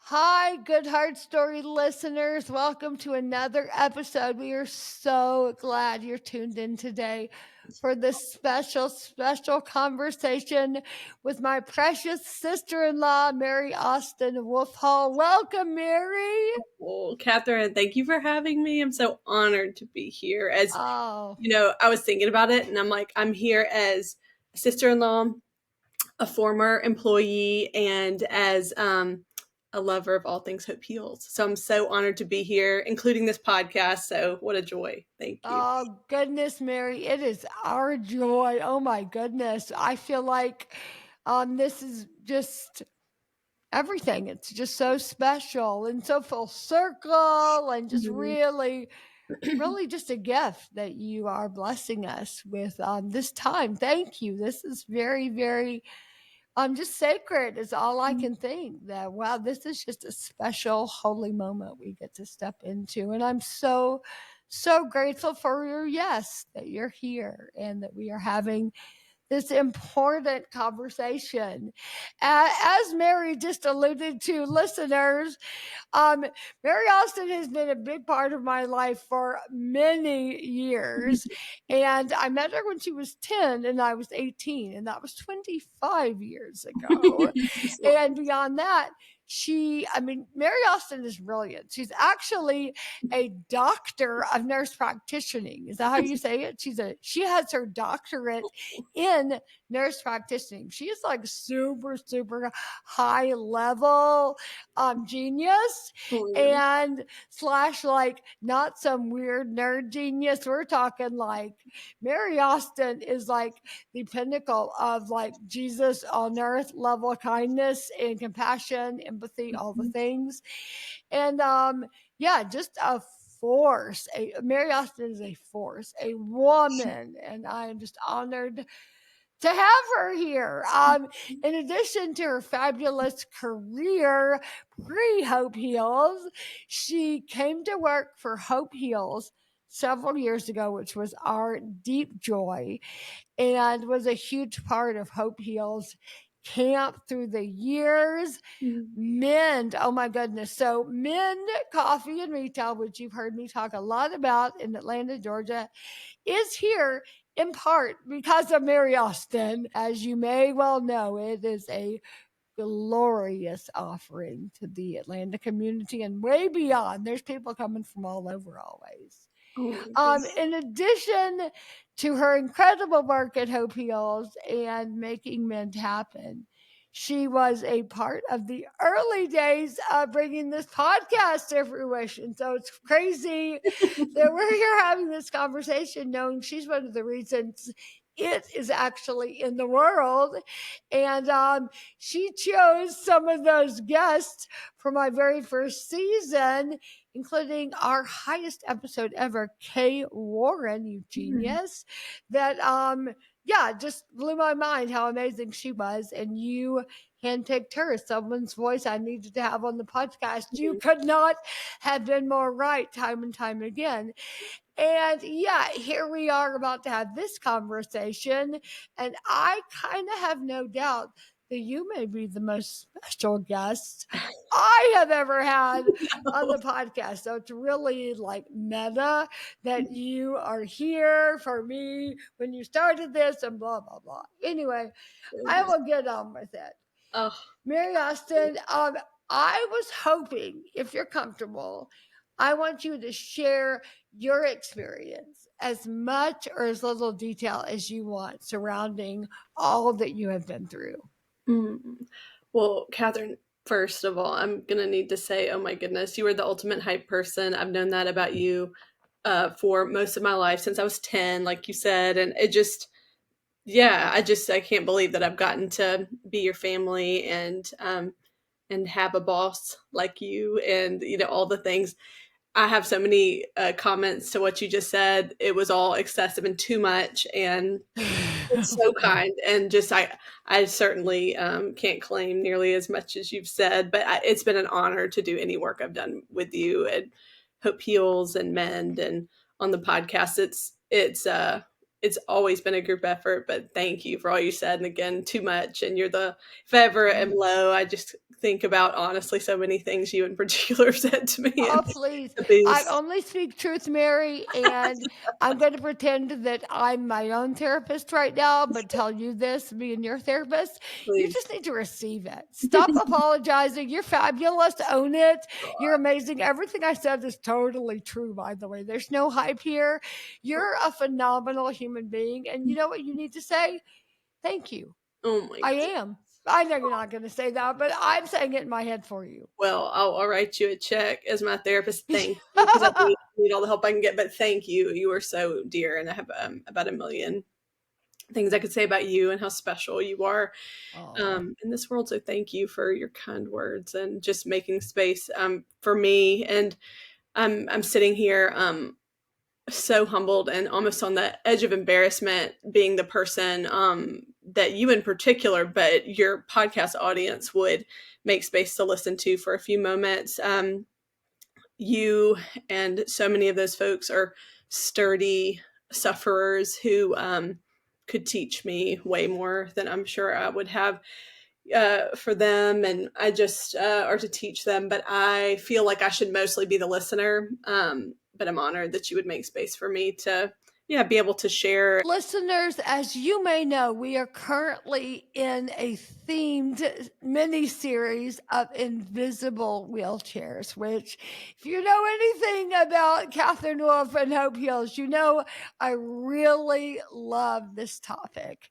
Hi, GoodHard Story listeners. Welcome to another episode. We are so glad you're tuned in today for this special conversation with my precious sister-in-law, Mary Austin of Wolf Hall. Welcome, Mary. Well, Catherine, thank you for having me. I'm so honored to be here. As Oh, you know, I was thinking about it and I'm like, I'm here as a sister-in-law, a former employee, and as a lover of all things Hope Heals. So I'm so honored to be here, including this podcast. So what a joy. Thank you. oh, goodness, Mary. It is our joy. Oh, my goodness. I feel like this is just everything. It's just so special and so full circle and just Mhm. really just a gift that you are blessing us with this time. Thank you. This is very just sacred is all I can think that wow, this is just a special holy moment we get to step into. And I'm so grateful for your yes, that you're here and that we are having this important conversation. As Mary just alluded to, listeners, Mary Austin has been a big part of my life for many years. And I met her when she was 10 and I was 18, and that was 25 years ago. And beyond that, Mary Austin is brilliant. She's actually a doctor of nurse practitioning. Is that how you say it? She has her doctorate in nurse practitioning. She is like super high level genius Oh, yeah. and slash like not some weird nerd genius. We're talking like Mary Austin is like the pinnacle of like Jesus on earth level kindness and compassion, empathy, all the things. And yeah, just a force. Mary Austin is a force, a woman, and I am just honored to have her here. In addition to her fabulous career pre Hope Heals, she came to work for Hope Heals several years ago, which was our deep joy and was a huge part of Hope Heals camp through the years. Mend, oh my goodness. So, Mend Coffee and Retail, which you've heard me talk a lot about in Atlanta, Georgia, is here in part because of Mary Austin. As you may well know, it is a glorious offering to the Atlanta community and way beyond. There's people coming from all over always. Oh my goodness. In addition to her incredible work at Hope Heals and making Mend happen, she was a part of the early days of bringing this podcast to fruition. So it's crazy that we're here having this conversation, knowing she's one of the reasons it is actually in the world. And she chose some of those guests for my very first season, including our highest episode ever, Kay Warren, you genius, that yeah, just blew my mind how amazing she was. And you handpicked her as someone's voice I needed to have on the podcast. You could not have been more right time and time again. And yeah, here we are about to have this conversation. And I kind of have no doubt that you may be the most special guest I have ever had on the podcast. So it's really like meta that you are here for me when you started this and blah, blah, blah. Anyway, I will get on with it. Oh, Mary Austin, I was hoping, if you're comfortable, I want you to share your experience as much or as little detail as you want surrounding all that you have been through. mm. Well, Catherine, first of all, I'm going to need to say, oh my goodness, you are the ultimate hype person. I've known that about you for most of my life since I was 10, like you said. And it just, yeah, I can't believe that I've gotten to be your family and have a boss like you and, you know, all the things. I have so many comments to what you just said. It was all excessive and too much. And it's so kind, and just I certainly can't claim nearly as much as you've said, but it's been an honor to do any work I've done with you at Hope Heals and Mend and on the podcast. It's always been a group effort, but thank you for all you said. And again, too much. And you're the if I ever am low, I just think about honestly so many things you in particular said to me. Oh, please. I only speak truth, Mary, and I'm going to pretend that I'm my own therapist right now, but tell you this, being your therapist, you just need to receive it. Stop apologizing. You're fabulous. Own it. You're amazing. Everything I said is totally true, by the way. There's no hype here. You're a phenomenal human being. And you know what you need to say? Thank you. Oh my I God. am. I know you're not going to say that, but I'm saying it in my head for you. Well, I'll write you a check as my therapist. Thank you, because I need all the help I can get. But thank you. You are so dear, and I have about a million things I could say about you and how special you are in this world. So thank you for your kind words and just making space for me. And I'm sitting here so humbled and almost on the edge of embarrassment, being the person that you in particular, but your podcast audience would make space to listen to for a few moments. You and so many of those folks are sturdy sufferers who could teach me way more than I'm sure I would have for them, and I just or to teach them. But I feel like I should mostly be the listener. But I'm honored that you would make space for me to be able to share. Listeners, as you may know, we are currently in a themed mini series of invisible wheelchairs, which, if you know anything about Catherine Wolf and Hope Heals, you know I really love this topic.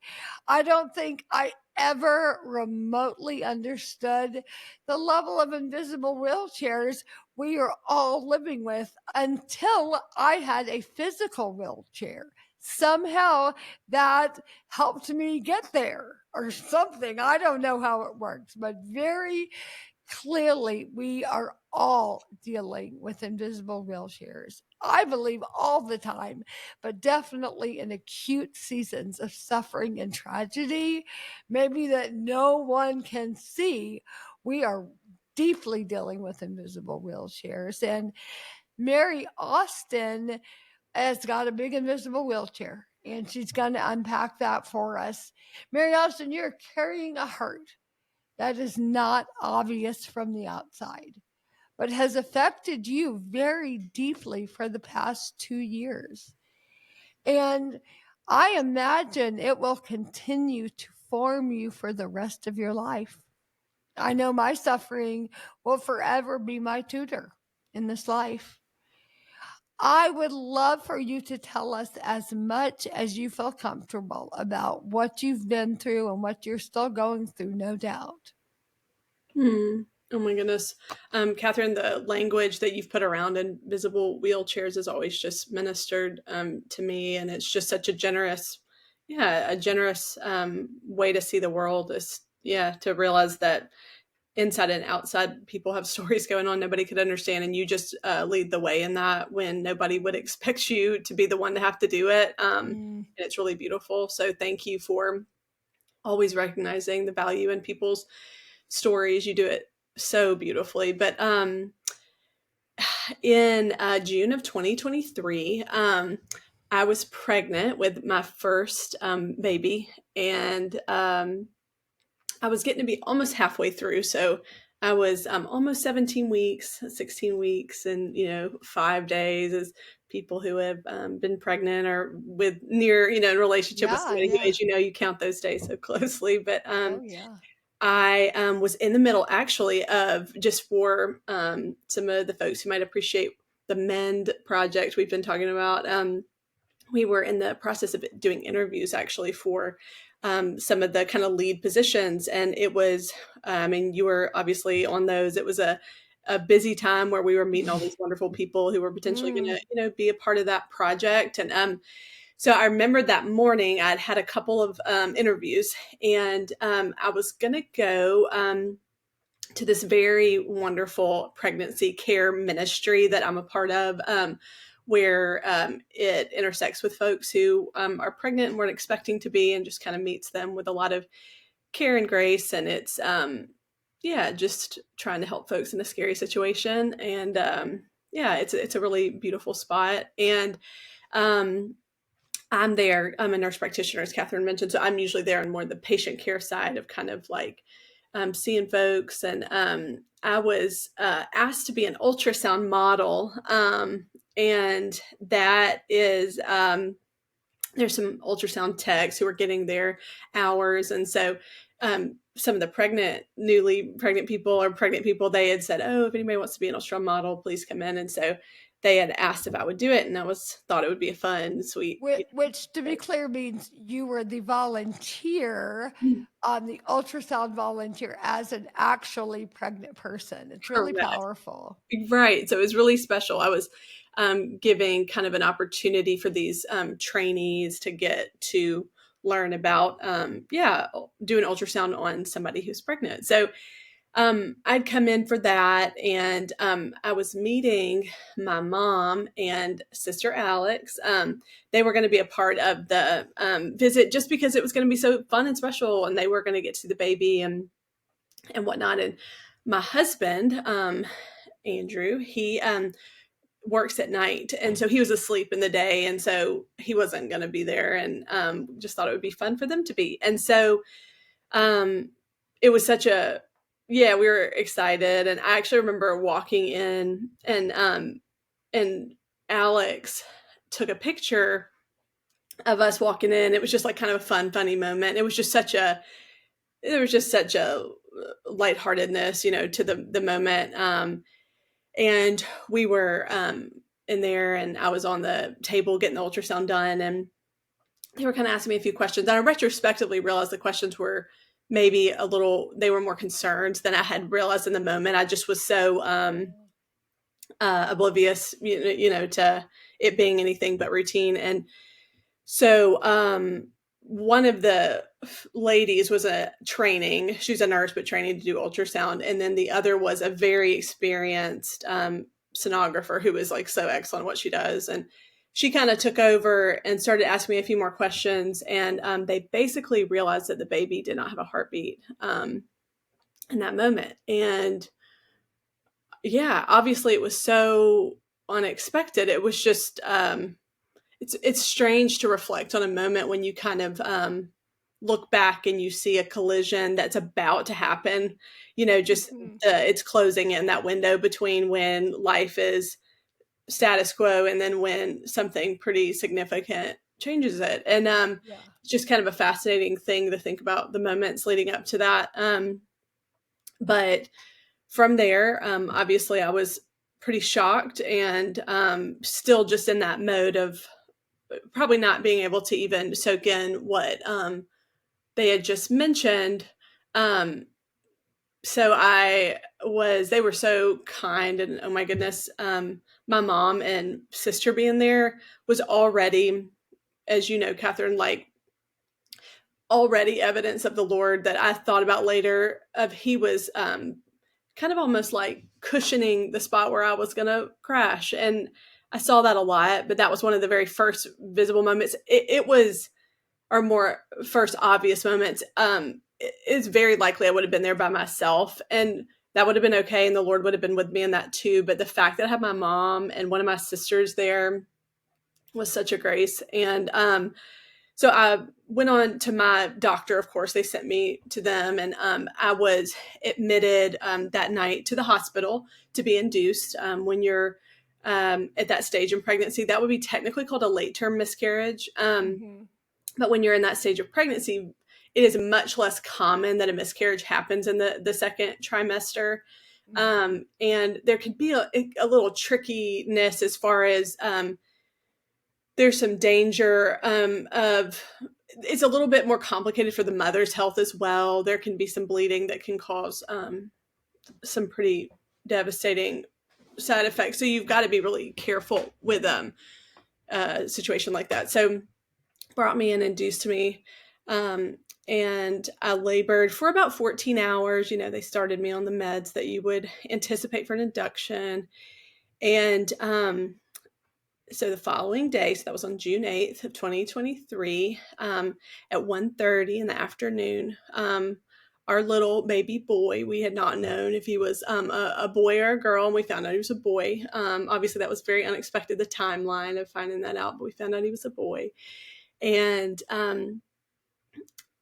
I don't think I ever remotely understood the level of invisible wheelchairs we are all living with until I had a physical wheelchair. Somehow that helped me get there or something. I don't know how it works, but very clearly we are all dealing with invisible wheelchairs. I believe all the time, but definitely in acute seasons of suffering and tragedy, maybe that no one can see. We are deeply dealing with invisible wheelchairs. And Mary Austin has got a big invisible wheelchair, and she's going to unpack that for us. Mary Austin, you're carrying a hurt that is not obvious from the outside, but has affected you very deeply for the past 2 years. And I imagine it will continue to form you for the rest of your life. I know my suffering will forever be my tutor in this life. I would love for you to tell us as much as you feel comfortable about what you've been through and what you're still going through, no doubt. Oh my goodness. Catherine, the language that you've put around invisible wheelchairs has always just ministered to me. And it's just such a generous way to see the world is, to realize that inside and outside people have stories going on nobody could understand, and you just lead the way in that when nobody would expect you to be the one to have to do it. And it's really beautiful. So thank you for always recognizing the value in people's stories. You do it so beautifully. But in June of 2023, I was pregnant with my first baby, and I was getting to be almost halfway through. So I was almost 17 weeks, 16 weeks, and 5 days, as people who have been pregnant or with near, in a relationship with somebody who, as you count those days so closely. But I was in the middle, actually, of, just for some of the folks who might appreciate the MEND project we've been talking about, we were in the process of doing interviews, actually, for some of the kind of lead positions. And it was, you were obviously on those. It was a busy time where we were meeting all these wonderful people who were potentially going to, be a part of that project. And so I remember that morning I'd had a couple of interviews, and I was going to go to this very wonderful pregnancy care ministry that I'm a part of, where it intersects with folks who are pregnant and weren't expecting to be, and just kind of meets them with a lot of care and grace. And it's, just trying to help folks in a scary situation. And it's a really beautiful spot. And I'm there. I'm a nurse practitioner, as Catherine mentioned. So I'm usually there on more the patient care side of kind of like seeing folks, and I was asked to be an ultrasound model, and that is there's some ultrasound techs who are getting their hours, and so some of the newly pregnant people or pregnant people, they had said, oh, if anybody wants to be an ultrasound model, please come in. And so they had asked if I would do it, and thought it would be a fun, sweet. Which, to be clear, means you were the volunteer on the ultrasound volunteer as an actually pregnant person. It's really Correct. powerful. Right. So it was really special. I was giving kind of an opportunity for these trainees to get to learn about, doing ultrasound on somebody who's pregnant. So I'd come in for that, and I was meeting my mom and sister Alex. They were going to be a part of the visit just because it was going to be so fun and special, and they were going to get to see the baby and whatnot. And my husband, Andrew, he works at night, and so he was asleep in the day, and so he wasn't going to be there, and just thought it would be fun for them to be. And so it was such a we were excited. And I actually remember walking in, and Alex took a picture of us walking in. It was just like kind of a fun, funny moment. There was just such a lightheartedness, to the moment. And we were in there, and I was on the table getting the ultrasound done, and they were kind of asking me a few questions. And I retrospectively realized the questions were maybe they were more concerned than I had realized in the moment. I just was so oblivious, to it being anything but routine. And so one of the ladies was she's a nurse, but training to do ultrasound. And then the other was a very experienced sonographer who was like so excellent at what she does. And she kind of took over and started asking me a few more questions. And they basically realized that the baby did not have a heartbeat in that moment. And obviously it was so unexpected. It was just, it's strange to reflect on a moment when you kind of look back and you see a collision that's about to happen, it's closing in that window between when life is status quo and then when something pretty significant changes it. And it's just kind of a fascinating thing to think about the moments leading up to that. But from there, obviously I was pretty shocked, and still just in that mode of probably not being able to even soak in what they had just mentioned. So they were so kind, and oh my goodness, my mom and sister being there was already, as you know, Catherine, like already evidence of the Lord that I thought about later of he was kind of almost like cushioning the spot where I was going to crash. And I saw that a lot, but that was one of the very first visible moments. It was our more first obvious moments. It's very likely I would have been there by myself, and that would have been okay. And the Lord would have been with me in that too. But the fact that I had my mom and one of my sisters there was such a grace. And so I went on to my doctor. Of course, they sent me to them, and I was admitted that night to the hospital to be induced. When you're at that stage in pregnancy, that would be technically called a late-term miscarriage. But when you're in that stage of pregnancy, it is much less common that a miscarriage happens in the second trimester. And there can be a little trickiness as far as there's some danger it's a little bit more complicated for the mother's health as well. There can be some bleeding that can cause some pretty devastating side effects. So you've got to be really careful with a situation like that. So brought me in, induced me, and I labored for about 14 hours. They started me on the meds that you would anticipate for an induction. And so the following day, so that was on June 8th of 2023, at 1:30 in the afternoon, our little baby boy, we had not known if he was a boy or a girl, and we found out he was a boy. Obviously, that was very unexpected, the timeline of finding that out, but we found out he was a boy. And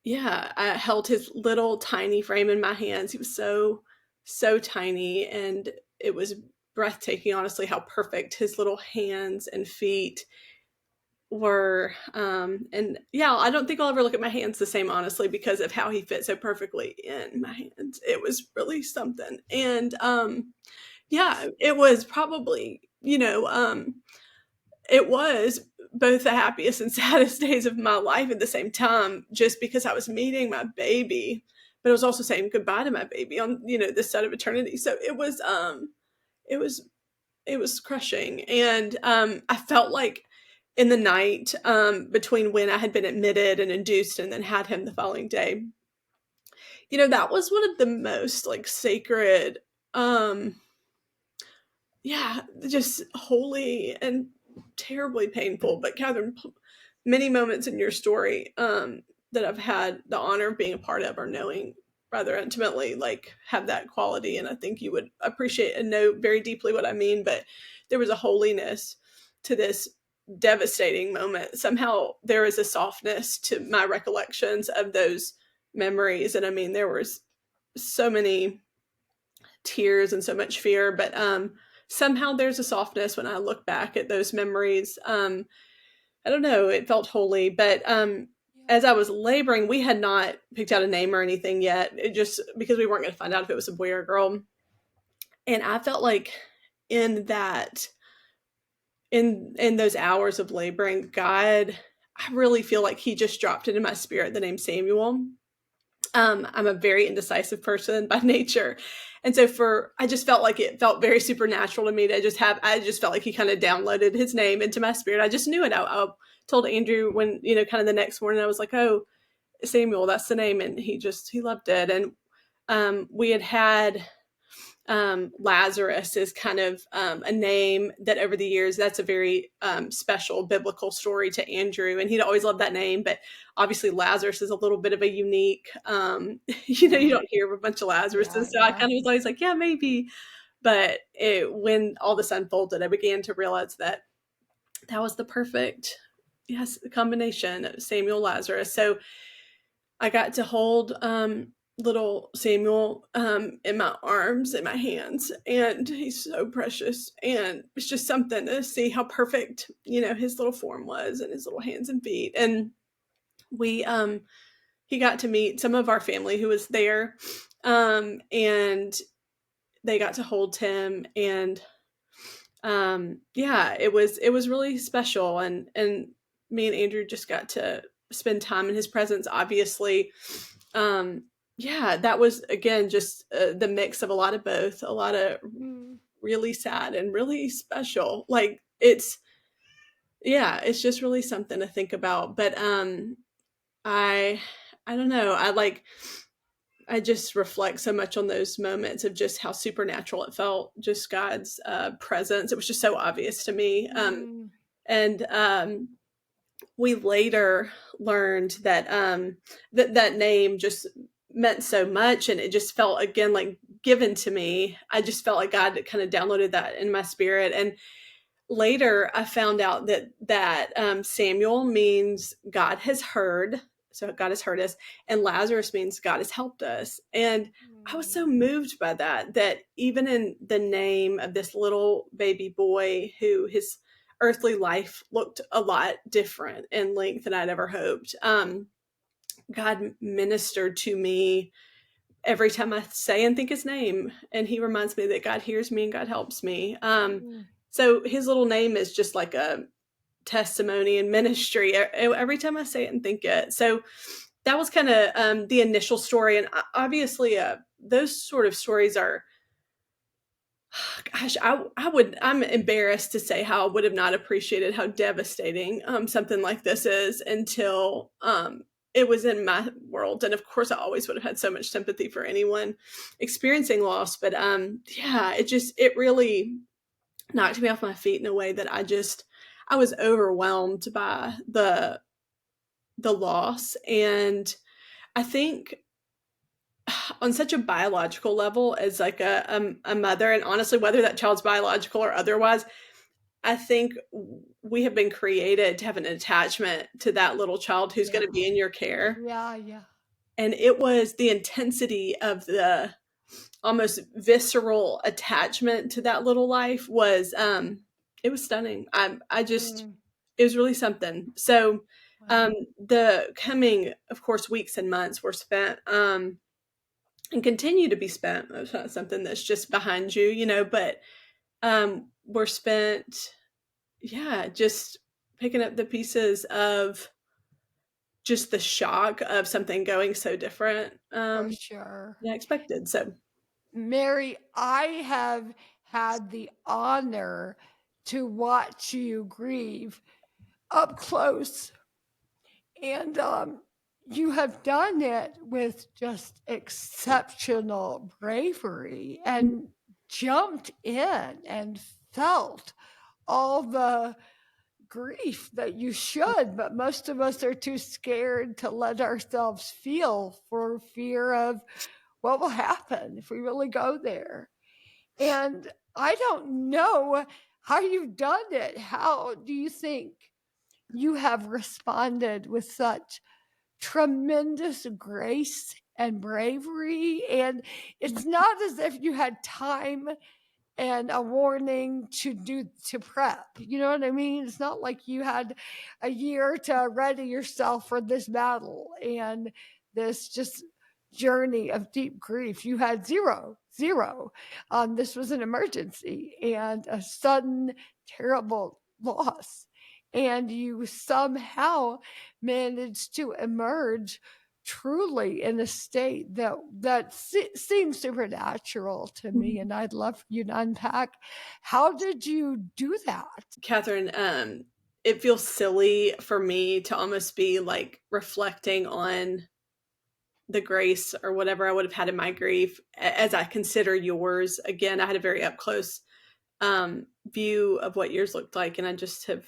yeah, I held his little tiny frame in my hands. He was so, so tiny, and it was breathtaking, honestly, how perfect his little hands and feet were. And yeah, I don't think I'll ever look at my hands the same, honestly, because of how he fit so perfectly in my hands. It was really something. And yeah, it was probably, it was both the happiest and saddest days of my life at the same time, just because I was meeting my baby, but I was also saying goodbye to my baby on, this side of eternity. So it was, it was crushing. And I felt like in the night between when I had been admitted and induced and then had him the following day, that was one of the most like sacred, yeah, just holy and terribly painful. But Catherine, many moments in your story that I've had the honor of being a part of or knowing rather intimately, like have that quality. And I think you would appreciate and know very deeply what I mean. But there was a holiness to this devastating moment. Somehow there is a softness to my recollections of those memories. And I mean, there was so many tears and so much fear, but somehow there's a softness when I look back at those memories. I don't know, it felt holy, but as I was laboring, we had not picked out a name or anything yet. It just because we weren't going to find out if it was a boy or a girl. And I felt like in that in those hours of laboring, God, I really feel like he just dropped into my spirit the name Samuel. I'm a very indecisive person by nature. And so I just felt like it felt very supernatural to me to I just felt like he kind of downloaded his name into my spirit. I just knew it. I told Andrew when, kind of the next morning, I was like, oh, Samuel, that's the name. And he loved it. And we had Lazarus is kind of a name that over the years, that's a very special biblical story to Andrew. And he'd always loved that name. But obviously Lazarus is a little bit of a unique, you don't hear of a bunch of Lazaruses. Yeah, So I yeah. kind of was always like, yeah, maybe. But when all this unfolded, I began to realize that was the perfect, combination of Samuel Lazarus. So I got to hold little Samuel in my arms, in my hands, and he's so precious. And it's just something to see how perfect, his little form was and his little hands and feet. And we he got to meet some of our family who was there, and they got to hold him. And yeah, it was really special. And me and Andrew just got to spend time in his presence, obviously. Yeah, that was again just the mix of a lot of both, a lot of really sad and really special. Like it's just really something to think about. But I don't know, I just reflect so much on those moments of just how supernatural it felt, just God's presence. It was just so obvious to me. And we later learned that that name just meant so much, and it just felt again like given to me. I just felt like God kind of downloaded that in my spirit. And later I found out that Samuel means God has heard. So God has heard us, and Lazarus means God has helped us. And I was so moved by that even in the name of this little baby boy who his earthly life looked a lot different in length than I'd ever hoped, God ministered to me every time I say and think his name. And he reminds me that God hears me and God helps me. So his little name is just like a testimony and ministry every time I say it and think it. So that was kind of the initial story. And obviously those sort of stories are, gosh, I'm embarrassed to say how I would have not appreciated how devastating something like this is until it was in my world. And of course I always would have had so much sympathy for anyone experiencing loss. But yeah, it really knocked me off my feet in a way that I was overwhelmed by the loss. And I think on such a biological level as like a mother, and honestly, whether that child's biological or otherwise, I think we have been created to have an attachment to that little child who's going to be in your care. Yeah, yeah. And it was the intensity of the almost visceral attachment to that little life was, it was stunning. I just, Mm, it was really something. So, wow. the coming, of course, weeks and months were spent, and continue to be spent. It's not something that's just behind you, but, were spent, yeah, just picking up the pieces of just the shock of something going so different, For sure. than I expected. So, Mary, I have had the honor to watch you grieve up close, and you have done it with just exceptional bravery and jumped in and felt all the grief that you should, but most of us are too scared to let ourselves feel for fear of what will happen if we really go there. And I don't know how you've done it. How do you think you have responded with such tremendous grace and bravery? And it's not as if you had time and a warning to prep. You know what I mean? It's not like you had a year to ready yourself for this battle and this just journey of deep grief. You had zero. This was an emergency and a sudden terrible loss. And you somehow managed to emerge truly in a state that seems supernatural to me, and I'd love for you to unpack how did you do that? Catherine, it feels silly for me to almost be like reflecting on the grace or whatever I would have had in my grief as I consider yours. Again, I had a very up close, view of what yours looked like, and I just have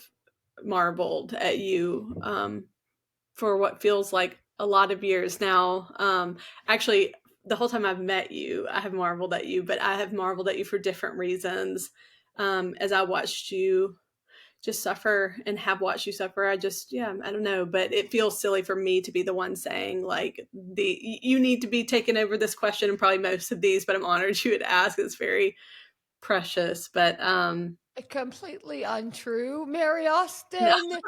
marveled at you, for what feels like a lot of years now. Actually, the whole time I've met you, I have marveled at you, but I have marveled at you for different reasons. As I watched you just suffer and have watched you suffer, I just, yeah, I don't know, but it feels silly for me to be the one saying like you need to be taking over this question and probably most of these, but I'm honored you would ask. It's very precious, but Completely untrue, Mary no, Austin.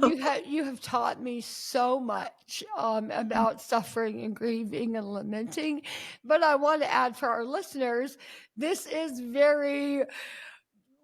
no. You have taught me so much about suffering and grieving and lamenting. But I want to add for our listeners, this is very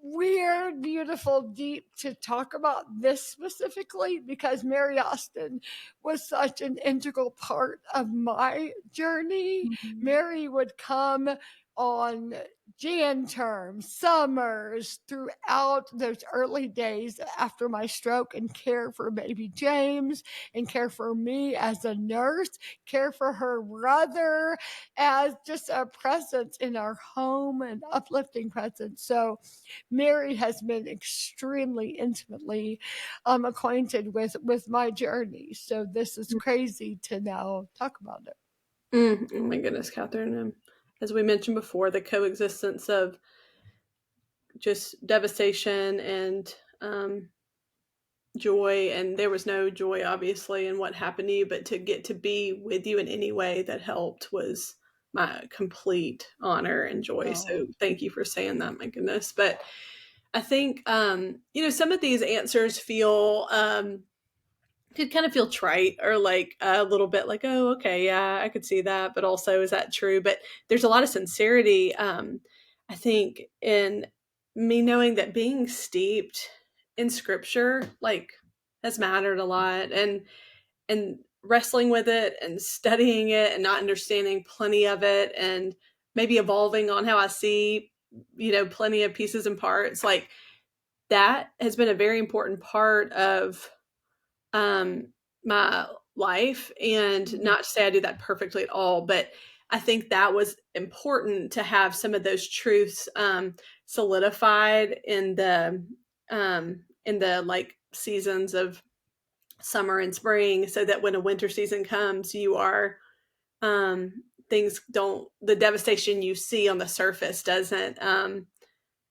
weird, beautiful, deep to talk about this specifically because Mary Austin was such an integral part of my journey. Mary would come on Jan terms, summers, throughout those early days after my stroke and care for baby James and care for me as a nurse, care for her brother as just a presence in our home and uplifting presence. So Mary has been extremely intimately acquainted with my journey. So this is crazy to now talk about it. Oh my goodness, Catherine. As we mentioned before, the coexistence of just devastation and, joy, and there was no joy obviously in what happened to you, but to get to be with you in any way that helped was my complete honor and joy. Oh, So thank you for saying that, my goodness. But I think, some of these answers feel, could kind of feel trite or like a little bit like, oh, okay, yeah, I could see that, but also is that true? But there's a lot of sincerity, I think, in me knowing that being steeped in scripture like has mattered a lot, and wrestling with it and studying it and not understanding plenty of it and maybe evolving on how I see, plenty of pieces and parts, like that has been a very important part of, um, my life. And mhm. not to say I do that perfectly at all, but I think that was important to have some of those truths, solidified in the like seasons of summer and spring, so that when a winter season comes, you are, um, things don't, the devastation you see on the surface doesn't,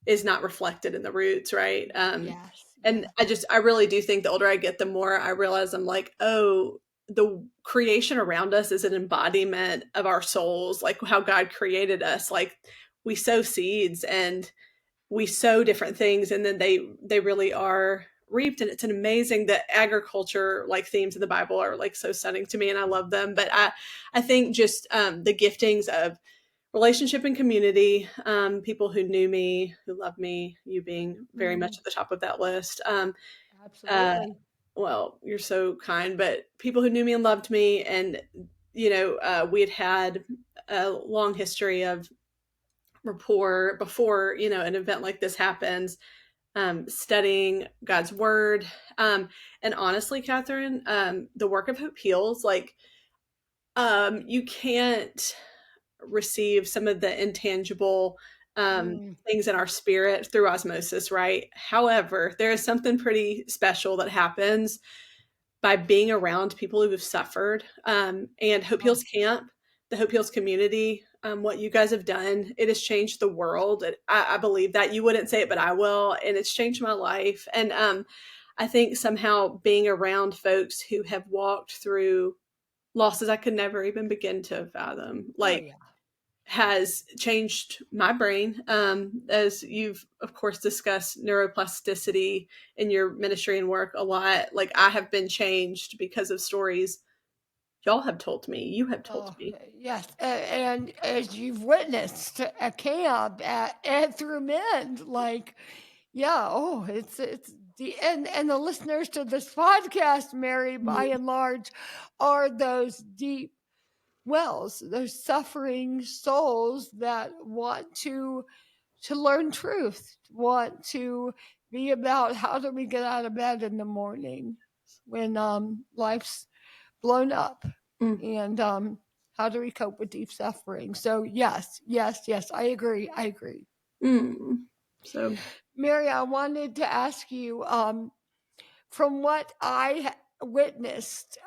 is not reflected in the roots, right? Yes, And yes. I really do think the older I get, the more I realize I'm like, oh, the creation around us is an embodiment of our souls, like how God created us. Like we sow seeds and we sow different things, and then they really are reaped. And it's an amazing, the agriculture like themes of the Bible are like so stunning to me, and I love them. But I think just the giftings of relationship and community, people who knew me, who loved me, you being very much at the top of that list. Uh, Absolutely. well, you're so kind, but people who knew me and loved me, and we had a long history of rapport before an event like this happens, studying God's word, and honestly, Catherine, the work of Hope Heals, like you can't receive some of the intangible things in our spirit through osmosis, right? However, there is something pretty special that happens by being around people who have suffered. And Hope Oh, Heals Camp, the Hope Heals community, what you guys have done, it has changed the world. I believe that. You wouldn't say it, but I will. And it's changed my life. And I think somehow being around folks who have walked through losses I could never even begin to fathom, oh like, yeah. has changed my brain. As you've, of course, discussed neuroplasticity in your ministry and work a lot. Like, I have been changed because of stories y'all have told me, you have told Oh, me. yes. And as you've witnessed a camp at through men, like, yeah, oh, it's the and the listeners to this podcast, Mary, by Mm, and large, are those deep wells, those suffering souls that want to learn truth, want to be about how do we get out of bed in the morning when life's blown up, mm, and how do we cope with deep suffering. So yes, yes, yes, I agree, I agree. mm. So, Mary, I wanted to ask you, from what I witnessed,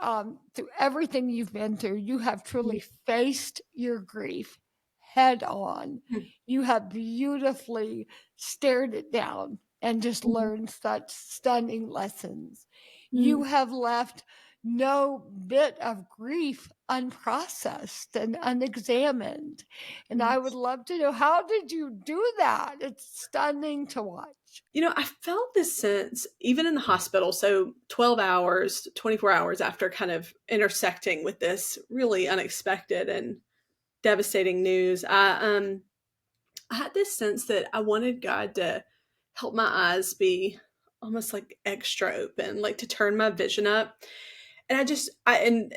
through everything you've been through, you have mm, truly faced your grief head on. mm, You have beautifully stared it down and just mm, learned such stunning lessons. You mm. have left no bit of grief unprocessed and unexamined. And I would Yes. love to know, how did you do that? It's stunning to watch. I felt this sense even in the hospital. So 12 hours, 24 hours after kind of intersecting with this really unexpected and devastating news, I had this sense that I wanted God to help my eyes be almost like extra open, like to turn my vision up. And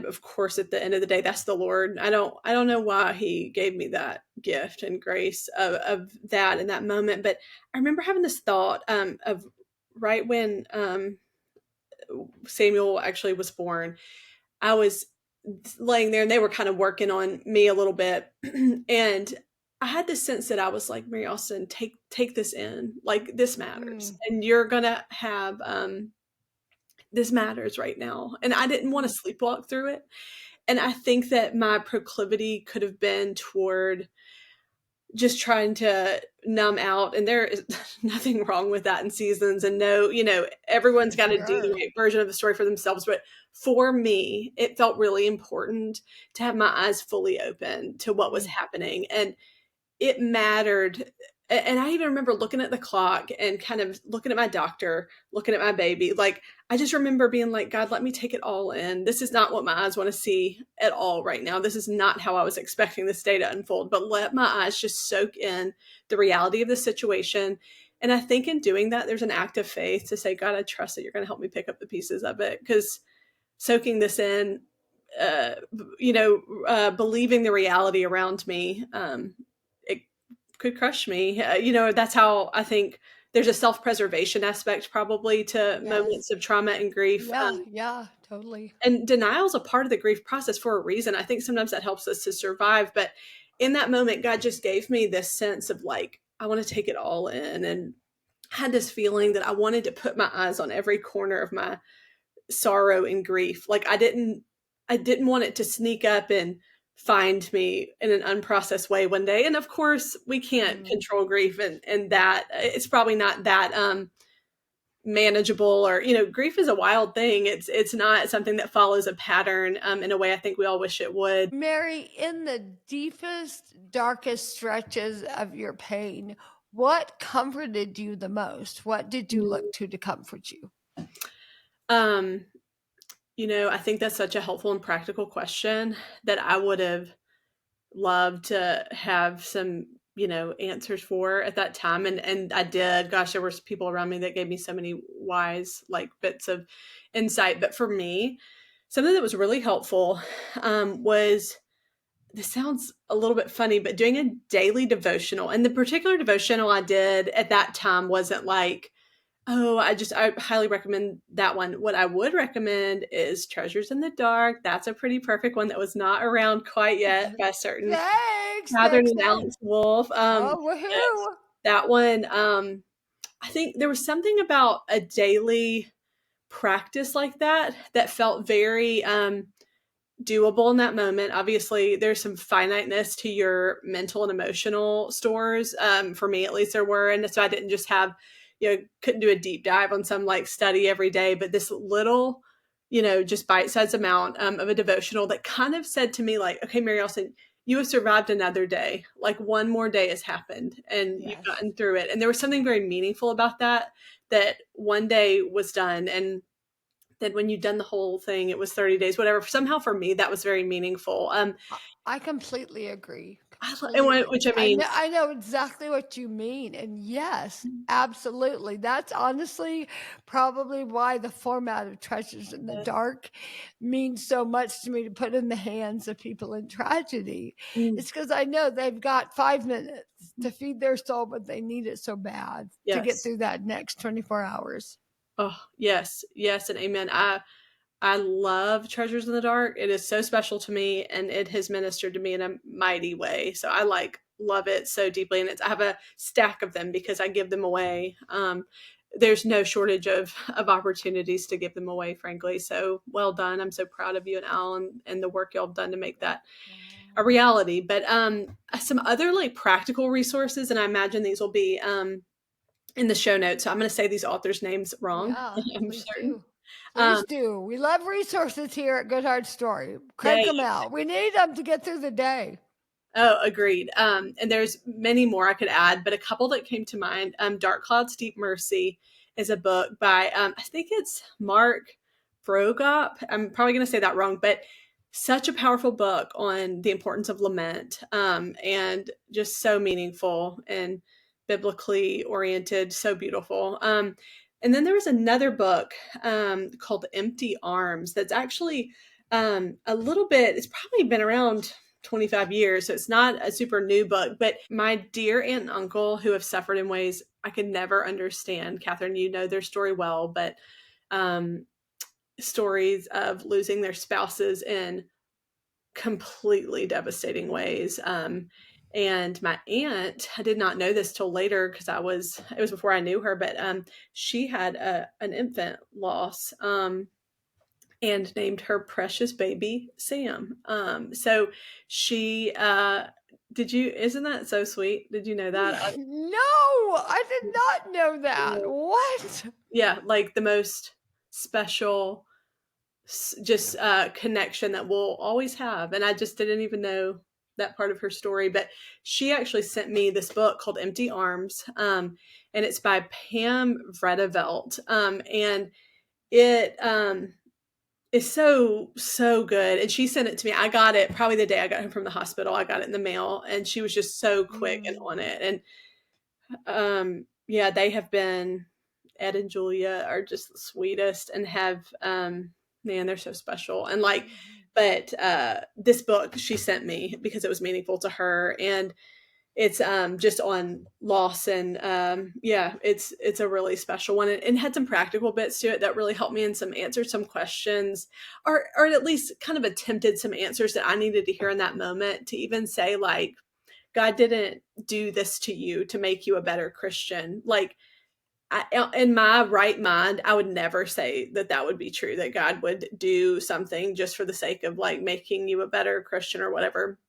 of course, at the end of the day, that's the Lord. I don't know why He gave me that gift and grace of that in that moment. But I remember having this thought of right when Samuel actually was born. I was laying there and they were kind of working on me a little bit. And I had this sense that I was like, Mary Austin, take this in. Like, this matters. Mm, And you're gonna have this matters right now. And I didn't want mm, to sleepwalk through it. And I think that my proclivity could have been toward just trying to numb out, and there is nothing wrong with that in seasons. And no, everyone's got to do the sure. right version of the story for themselves, but for me it felt really important to have my eyes fully open to what was Mm, happening. And it mattered. And I even remember looking at the clock and kind of looking at my doctor, looking at my baby. Like, I just remember being like, God, let me take it all in. This is not what my eyes want to see at all right now. This is not how I was expecting this day to unfold, but let my eyes just soak in the reality of the situation. And I think in doing that, there's an act of faith to say, God, I trust that you're going to help me pick up the pieces of it. Because soaking this in, uh, believing the reality around me, it could crush me. That's how I think there's a self-preservation aspect probably to yes. moments of trauma and grief. Yeah, yeah, totally. And denial is a part of the grief process for a reason. I think sometimes that helps us to survive. But in that moment, God just gave me this sense of like, I want to take it all in. And I had this feeling that I wanted to put my eyes on every corner of my sorrow and grief. Like, I didn't want it to sneak up and find me in an unprocessed way one day. And of course, we can't Mm, control grief, and that it's probably not that manageable, or, grief is a wild thing. It's not something that follows a pattern in a way I think we all wish it would. Mary, in the deepest, darkest stretches of your pain, what comforted you the most? What did you look to comfort you? Um, I think that's such a helpful and practical question that I would have loved to have some, answers for at that time. And I did. Gosh, there was people around me that gave me so many wise, bits of insight. But for me, something that was really helpful was, this sounds a little bit funny, but doing a daily devotional. And the particular devotional I did at that time wasn't like, oh, I highly recommend that one. What I would recommend is Treasures in the Dark. That's a pretty perfect one that was not around quite yet by a certain Thanks. Catherine and Alex Wolf. Oh, Yes, woohoo. that one. I think there was something about a daily practice like that felt very doable in that moment. Obviously, there's some finiteness to your mental and emotional stores. For me, at least, there were. And so I didn't just have, couldn't do a deep dive on some study every day, but this little, just bite-sized amount of a devotional that kind of said to me, okay, Mary Elson, you have survived another day. One more day has happened and you've gotten through it. And there was something very meaningful about that one day was done. And then when you'd done the whole thing, it was 30 days, whatever. Somehow for me, that was very meaningful. I completely agree. Which I mean, I know exactly what you mean. And yes, absolutely. That's honestly probably why the format of Treasures in the Dark means so much to me to put in the hands of people in tragedy. It's because I know they've got 5 minutes to feed their soul, but they need it so bad to get through that next 24 hours. Oh, yes, and amen. I love Treasures in the Dark. It is so special to me, and it has ministered to me in a mighty way. So I love it so deeply, and I have a stack of them because I give them away. There's no shortage of opportunities to give them away, frankly. So well done. I'm so proud of you and Al and the work y'all have done to make that a reality. But some other practical resources, and I imagine these will be in the show notes. So I'm going to say these authors' names wrong. Yeah, I'm please certain. do. Please do. We love resources here at GoodHard Story. Crank them out. We need them to get through the day. Oh, agreed. And there's many more I could add, but a couple that came to mind. Dark Clouds, Deep Mercy is a book by, I think it's Mark Frogop. I'm probably going to say that wrong, but such a powerful book on the importance of lament, and just so meaningful and biblically oriented, so beautiful. And then there was another book called Empty Arms that's actually a little bit, it's probably been around 25 years, so it's not a super new book, but my dear aunt and uncle who have suffered in ways I could never understand. Catherine, you know their story well, but stories of losing their spouses in completely devastating ways. And my aunt, I did not know this till later because it was before I knew her, but she had an infant loss and named her precious baby Sam. So she, isn't that so sweet? Did you know that? No, I did not know that. What? Yeah, the most special just connection that we'll always have. And I just didn't even know that part of her story, but she actually sent me this book called Empty Arms, and it's by Pam Vredevelt, and it is so good. And she sent it to me. I got it probably the day I got home from the hospital. I got it in the mail, and she was just so quick and on it. And they have been, Ed and Julia are just the sweetest and have man, they're so special. And but this book she sent me because it was meaningful to her, and it's just on loss, and it's a really special one, and had some practical bits to it that really helped me and answered some questions, or at least kind of attempted some answers that I needed to hear in that moment, to even say God didn't do this to you to make you a better Christian. In my right mind, I would never say that would be true, that God would do something just for the sake of making you a better Christian or whatever.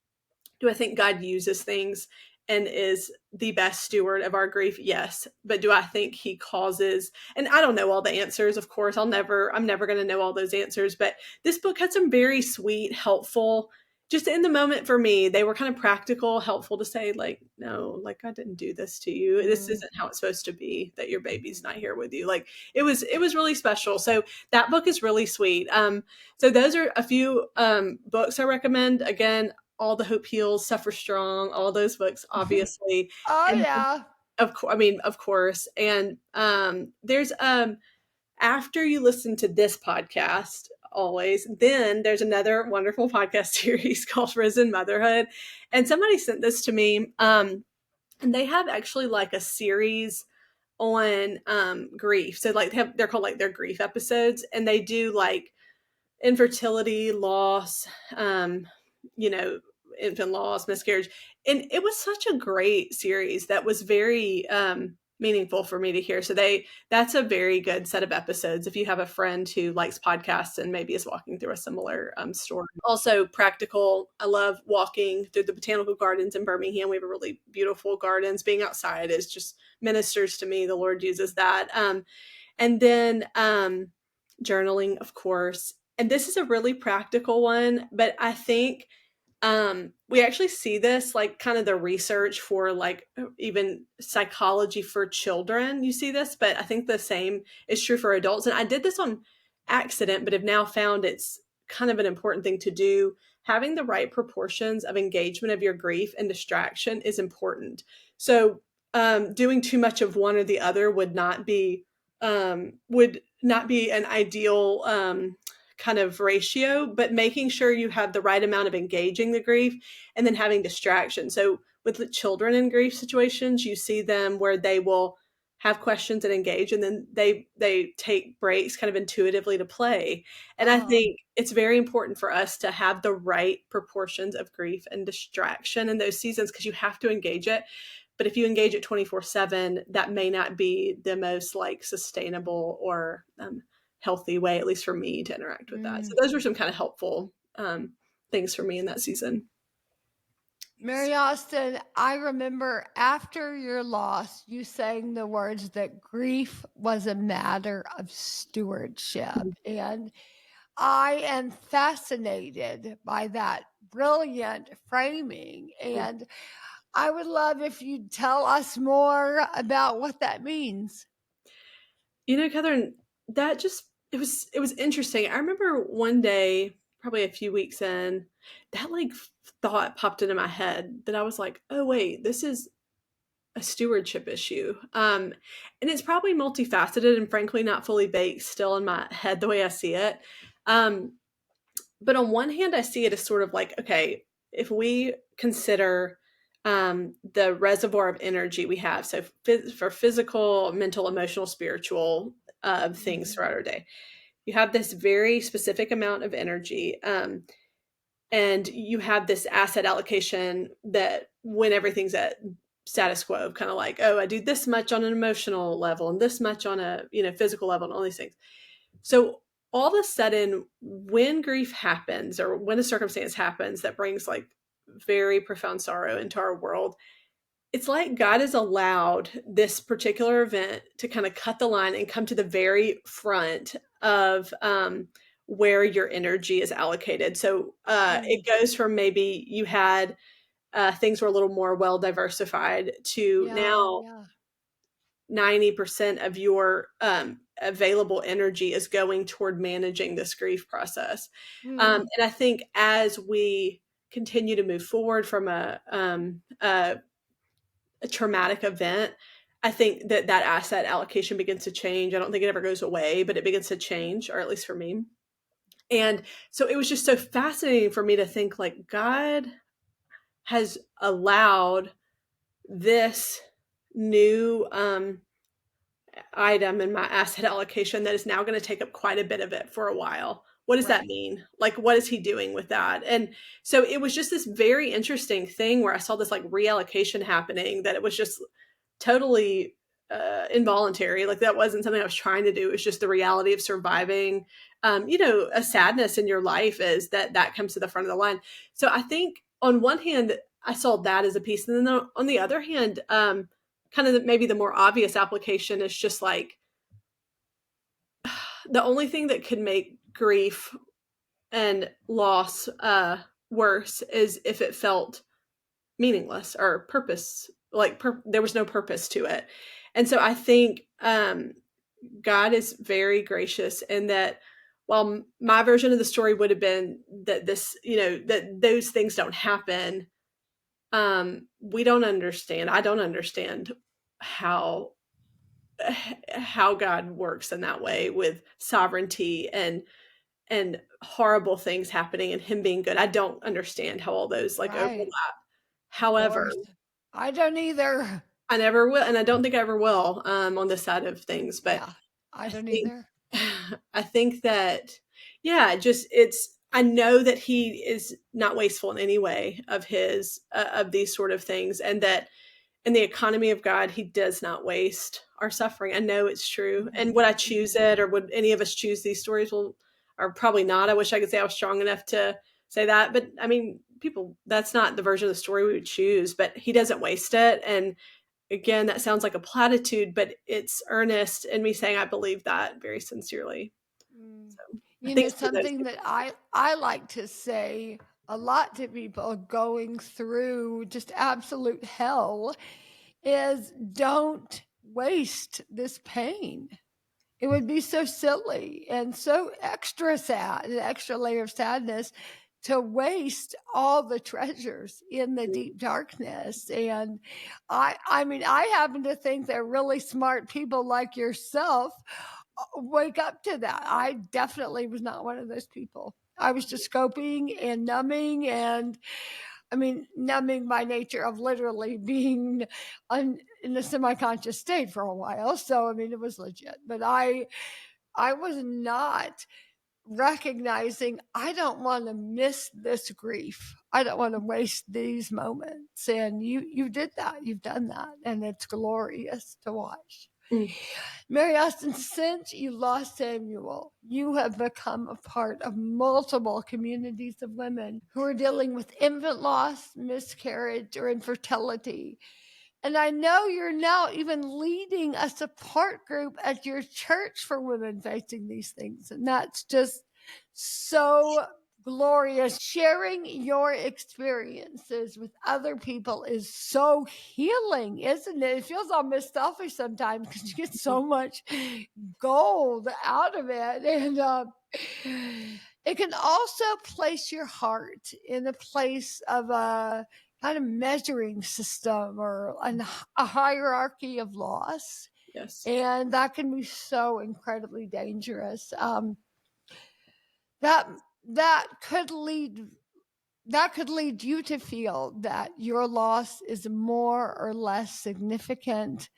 Do I think God uses things and is the best steward of our grief? Yes. But do I think he causes, and I don't know all the answers, of course, I'm never going to know all those answers, but this book had some very sweet, helpful, just in the moment for me, they were kind of practical, helpful to say, like, no, like, I didn't do this to you. This isn't how it's supposed to be, that your baby's not here with you. Like, it was really special. So that book is really sweet. So those are a few books I recommend. Again, All the Hope Heals, Suffer Strong, all those books, obviously. Oh, And yeah. of course. And there's after you listen to this podcast, always, then there's another wonderful podcast series called Risen Motherhood. And somebody sent this to me. And they have actually like a series on grief. So like they're called like their grief episodes, and they do like infertility, loss, infant loss, miscarriage. And it was such a great series that was very meaningful for me to hear. So that's a very good set of episodes if you have a friend who likes podcasts and maybe is walking through a similar story. Also practical. I love walking through the botanical gardens in Birmingham. We have a really beautiful gardens. Being outside is just ministers to me. The Lord uses that. And then journaling, of course. And this is a really practical one, but I think we actually see this like kind of the research for like even psychology for children. You see this, but I think the same is true for adults. And I did this on accident, but have now found it's kind of an important thing to do. Having the right proportions of engagement of your grief and distraction is important. So doing too much of one or the other would not be an ideal kind of ratio, but making sure you have the right amount of engaging the grief and then having distraction. So with the children in grief situations, you see them where they will have questions and engage, and then they take breaks kind of intuitively to play. And I think it's very important for us to have the right proportions of grief and distraction in those seasons, because you have to engage it. But if you engage it 24/7, that may not be the most like sustainable or healthy way, at least for me, to interact with that. So those were some kind of helpful things for me in that season. Mary Austin, I remember after your loss, you saying the words that grief was a matter of stewardship. And I am fascinated by that brilliant framing. And I would love if you'd tell us more about what that means. Catherine, that just, it was interesting. I remember one day, probably a few weeks in, that like thought popped into my head that I was like, oh wait, this is a stewardship issue. And it's probably multifaceted and frankly not fully baked still in my head the way I see it. But on one hand, I see it as sort of like, okay, if we consider the reservoir of energy we have, so for physical, mental, emotional, spiritual things throughout our day, you have this very specific amount of energy, and you have this asset allocation that when everything's at status quo, kind of like, oh, I do this much on an emotional level and this much on a physical level and all these things. So all of a sudden, when grief happens or when a circumstance happens that brings like very profound sorrow into our world, it's like God has allowed this particular event to kind of cut the line and come to the very front of where your energy is allocated. So it goes from maybe you had things were a little more well diversified to now 90% of your available energy is going toward managing this grief process. And I think as we continue to move forward from a traumatic event, I think that asset allocation begins to change. I don't think it ever goes away, but it begins to change, or at least for me. And so it was just so fascinating for me to think like God has allowed this new item in my asset allocation that is now going to take up quite a bit of it for a while. What does that mean? Like, what is he doing with that? And so it was just this very interesting thing where I saw this like reallocation happening, that it was just totally involuntary. Like that wasn't something I was trying to do. It was just the reality of surviving. A sadness in your life is that comes to the front of the line. So I think on one hand, I saw that as a piece. And then on the other hand, kind of maybe the more obvious application is just like the only thing that could make grief and loss worse is if it felt meaningless or purpose, like there was no purpose to it. And so I think God is very gracious in that while my version of the story would have been that this, that those things don't happen, we don't understand. I don't understand how God works in that way with sovereignty and horrible things happening and him being good. I don't understand how all those like Right. overlap. Of However, course. I don't either. I never will, and I don't think I ever will on this side of things. But Yeah. I I don't think either. I think that just I know that he is not wasteful in any way of his of these sort of things, and that in the economy of God, he does not waste our suffering. I know it's true. And would I choose it, or would any of us choose these stories? Well, or probably not. I wish I could say I was strong enough to say that. But I mean, people, that's not the version of the story we would choose, but he doesn't waste it. And again, that sounds like a platitude, but it's earnest in me saying I believe that very sincerely. Mm. So You know, thanks for those. something that I like to say a lot to people going through just absolute hell is don't waste this pain. It would be so silly and so extra sad, an extra layer of sadness to waste all the treasures in the deep darkness. And I mean, I happen to think that really smart people like yourself wake up to that. I definitely was not one of those people. I was just scoping and numbing, and I mean, numbing by nature of literally being in a semi-conscious state for a while. So I mean, it was legit. But I was not recognizing I don't want to miss this grief. I don't want to waste these moments. And you did that. You've done that, and it's glorious to watch. Mm. Mary Austin, since you lost Samuel, you have become a part of multiple communities of women who are dealing with infant loss, miscarriage, or infertility. And I know you're now even leading a support group at your church for women facing these things. And that's just so glorious. Sharing your experiences with other people is so healing, isn't it? It feels almost selfish sometimes because you get so much gold out of it. And it can also place your heart in a place of a kind of measuring system or a hierarchy of loss. Yes. And that can be so incredibly dangerous. That that could lead you to feel that your loss is more or less significant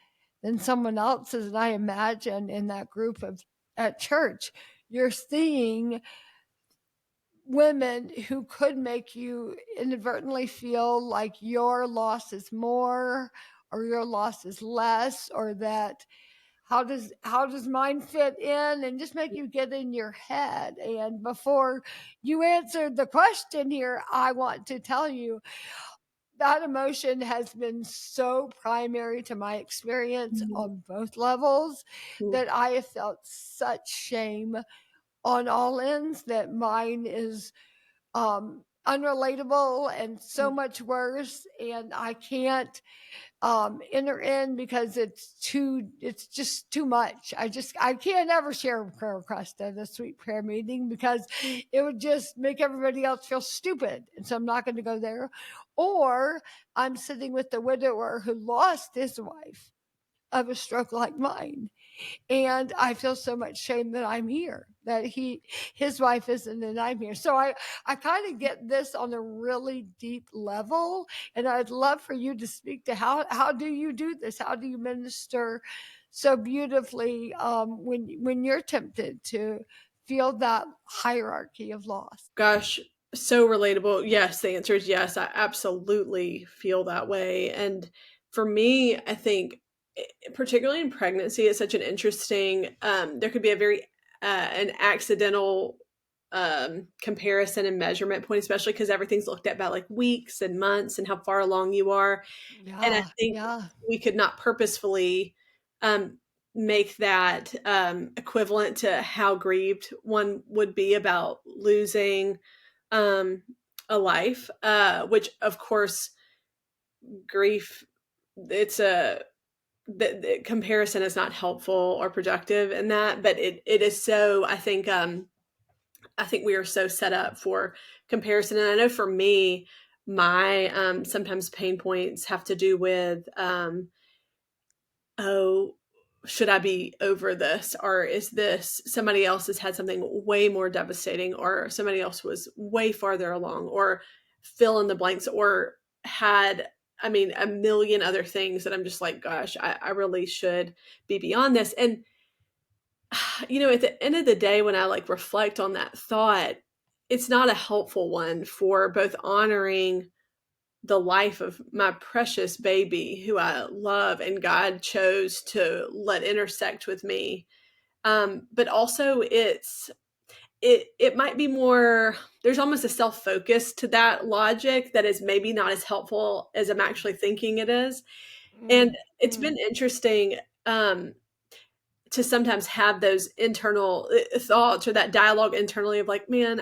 than someone else's. And I imagine in that group of at church, you're seeing women who could make you inadvertently feel like your loss is more or your loss is less, or that how does mine fit in, and just make you get in your head. And before you answered the question here, I want to tell you that emotion has been so primary to my experience on both levels that I have felt such shame on all ends that mine is unrelatable and so much worse, and I can't enter in because it's just too much. I can't ever share a prayer request at a sweet prayer meeting because it would just make everybody else feel stupid, and so I'm not going to go there. Or I'm sitting with the widower who lost his wife of a stroke like mine, and I feel so much shame that I'm here, that his wife isn't, and I'm here. So I kind of get this on a really deep level, and I'd love for you to speak to how do you do this? How do you minister so beautifully when you're tempted to feel that hierarchy of loss? Gosh, so relatable. Yes, the answer is yes. I absolutely feel that way. And for me, I think, particularly in pregnancy, it's such an interesting, there could be a very, an accidental comparison and measurement point, especially because everything's looked at by like weeks and months and how far along you are. And I Yeah, think yeah. we could not purposefully make that equivalent to how grieved one would be about losing a life, which of course grief, it's a the comparison is not helpful or productive in that, but it is so, I think we are so set up for comparison. And I know for me, my sometimes pain points have to do with oh, should I be over this? Or is this somebody else has had something way more devastating, or somebody else was way farther along, or fill in the blanks, or had, I mean, a million other things that I'm just like, gosh, I really should be beyond this. And, at the end of the day, when I like reflect on that thought, it's not a helpful one for both honoring the life of my precious baby who I love and God chose to let intersect with me. But also it might be more, there's almost a self-focus to that logic that is maybe not as helpful as I'm actually thinking it is. And Mm, it's mm. been interesting to sometimes have those internal thoughts or that dialogue internally of like, man,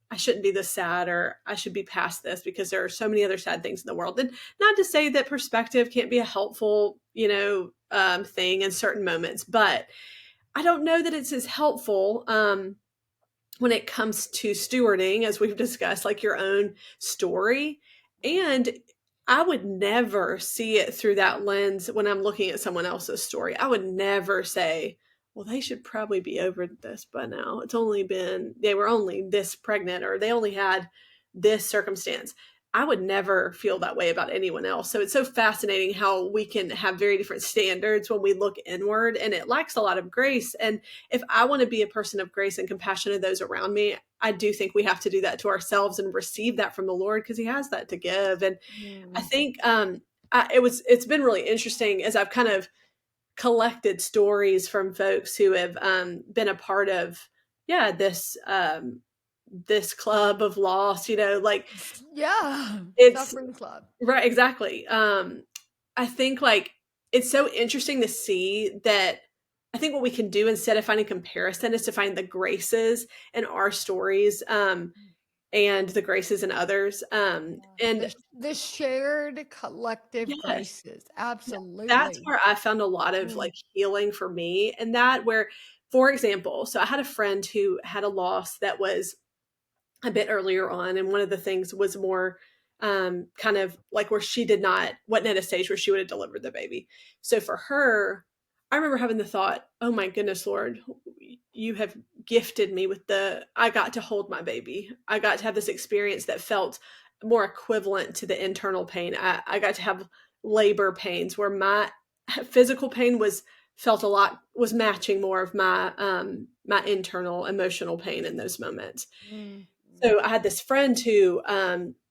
I shouldn't be this sad, or I should be past this because there are so many other sad things in the world. And not to say that perspective can't be a helpful, thing in certain moments, but I don't know that it's as helpful when it comes to stewarding, as we've discussed, like your own story. And I would never see it through that lens when I'm looking at someone else's story. I would never say, well, they should probably be over this by now. They were only this pregnant, or they only had this circumstance. I would never feel that way about anyone else. So it's so fascinating how we can have very different standards when we look inward, and it lacks a lot of grace. And if I want to be a person of grace and compassion to those around me, I do think we have to do that to ourselves and receive that from the Lord, because He has that to give. And I Mm. think it's been really interesting as I've kind of collected stories from folks who have been a part of this club of loss. Like Yeah, it's suffering club. right, exactly. I think like it's so interesting to see that. I think what we can do instead of finding comparison is to find the graces in our stories, and the graces in others. And The shared collective yes, graces, that's absolutely. where I found a lot of Mm, like healing for me. And that where, for example, so I had a friend who had a loss that was a bit earlier on, and one of the things was more kind of like where she wasn't at a stage where she would have delivered the baby. So for her, I remember having the thought, oh my goodness, Lord, you have gifted me with I got to hold my baby. I got to have this experience that felt more equivalent to the internal pain. I got to have labor pains where my physical pain was matching more of my internal emotional pain in those moments. mm, mm. So I had this friend who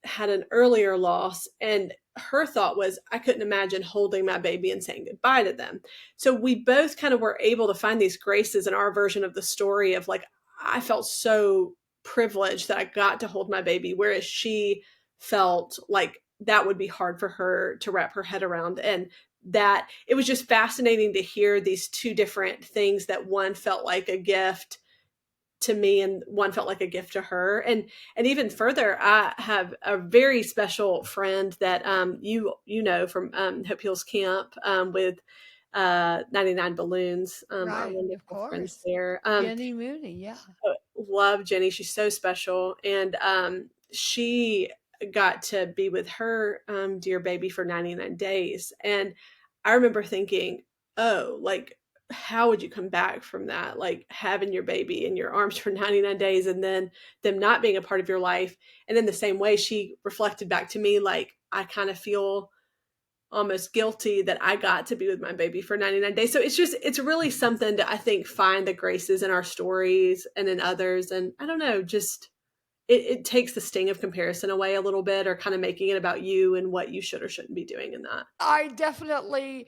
had an earlier loss, and her thought was, I couldn't imagine holding my baby and saying goodbye to them. So we both kind of were able to find these graces in our version of the story of like, I felt so privileged that I got to hold my baby, whereas she felt like that would be hard for her to wrap her head around. And that it was just fascinating to hear these two different things, that one felt like a gift to me and one felt like a gift to her. And even further, I have a very special friend that you know from Hope Heals Camp, with 99 Balloons, our Right, of wonderful friends course. there. Jenny Mooney, yeah. Love Jenny, she's so special. And she got to be with her dear baby for 99 days. And I remember thinking, oh, like, how would you come back from that? Like having your baby in your arms for 99 days and then them not being a part of your life. And in the same way, she reflected back to me, like, I kind of feel almost guilty that I got to be with my baby for 99 days. So it's really something to, I think, find the graces in our stories and in others. And I don't know, just it takes the sting of comparison away a little bit, or kind of making it about you and what you should or shouldn't be doing in that. I definitely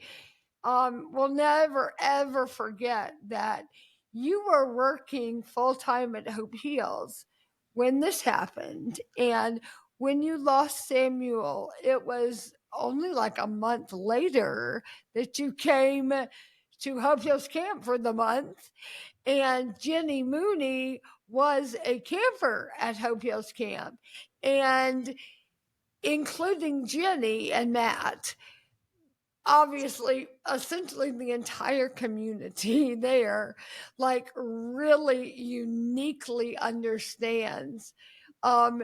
will never ever forget that you were working full time at Hope Heals when this happened. And when you lost Samuel, it was only like a month later that you came to Hope Hills Camp for the month. And Jenny Mooney was a camper at Hope Hills Camp. And including Jenny and Matt, obviously, essentially the entire community there, like, really uniquely understands all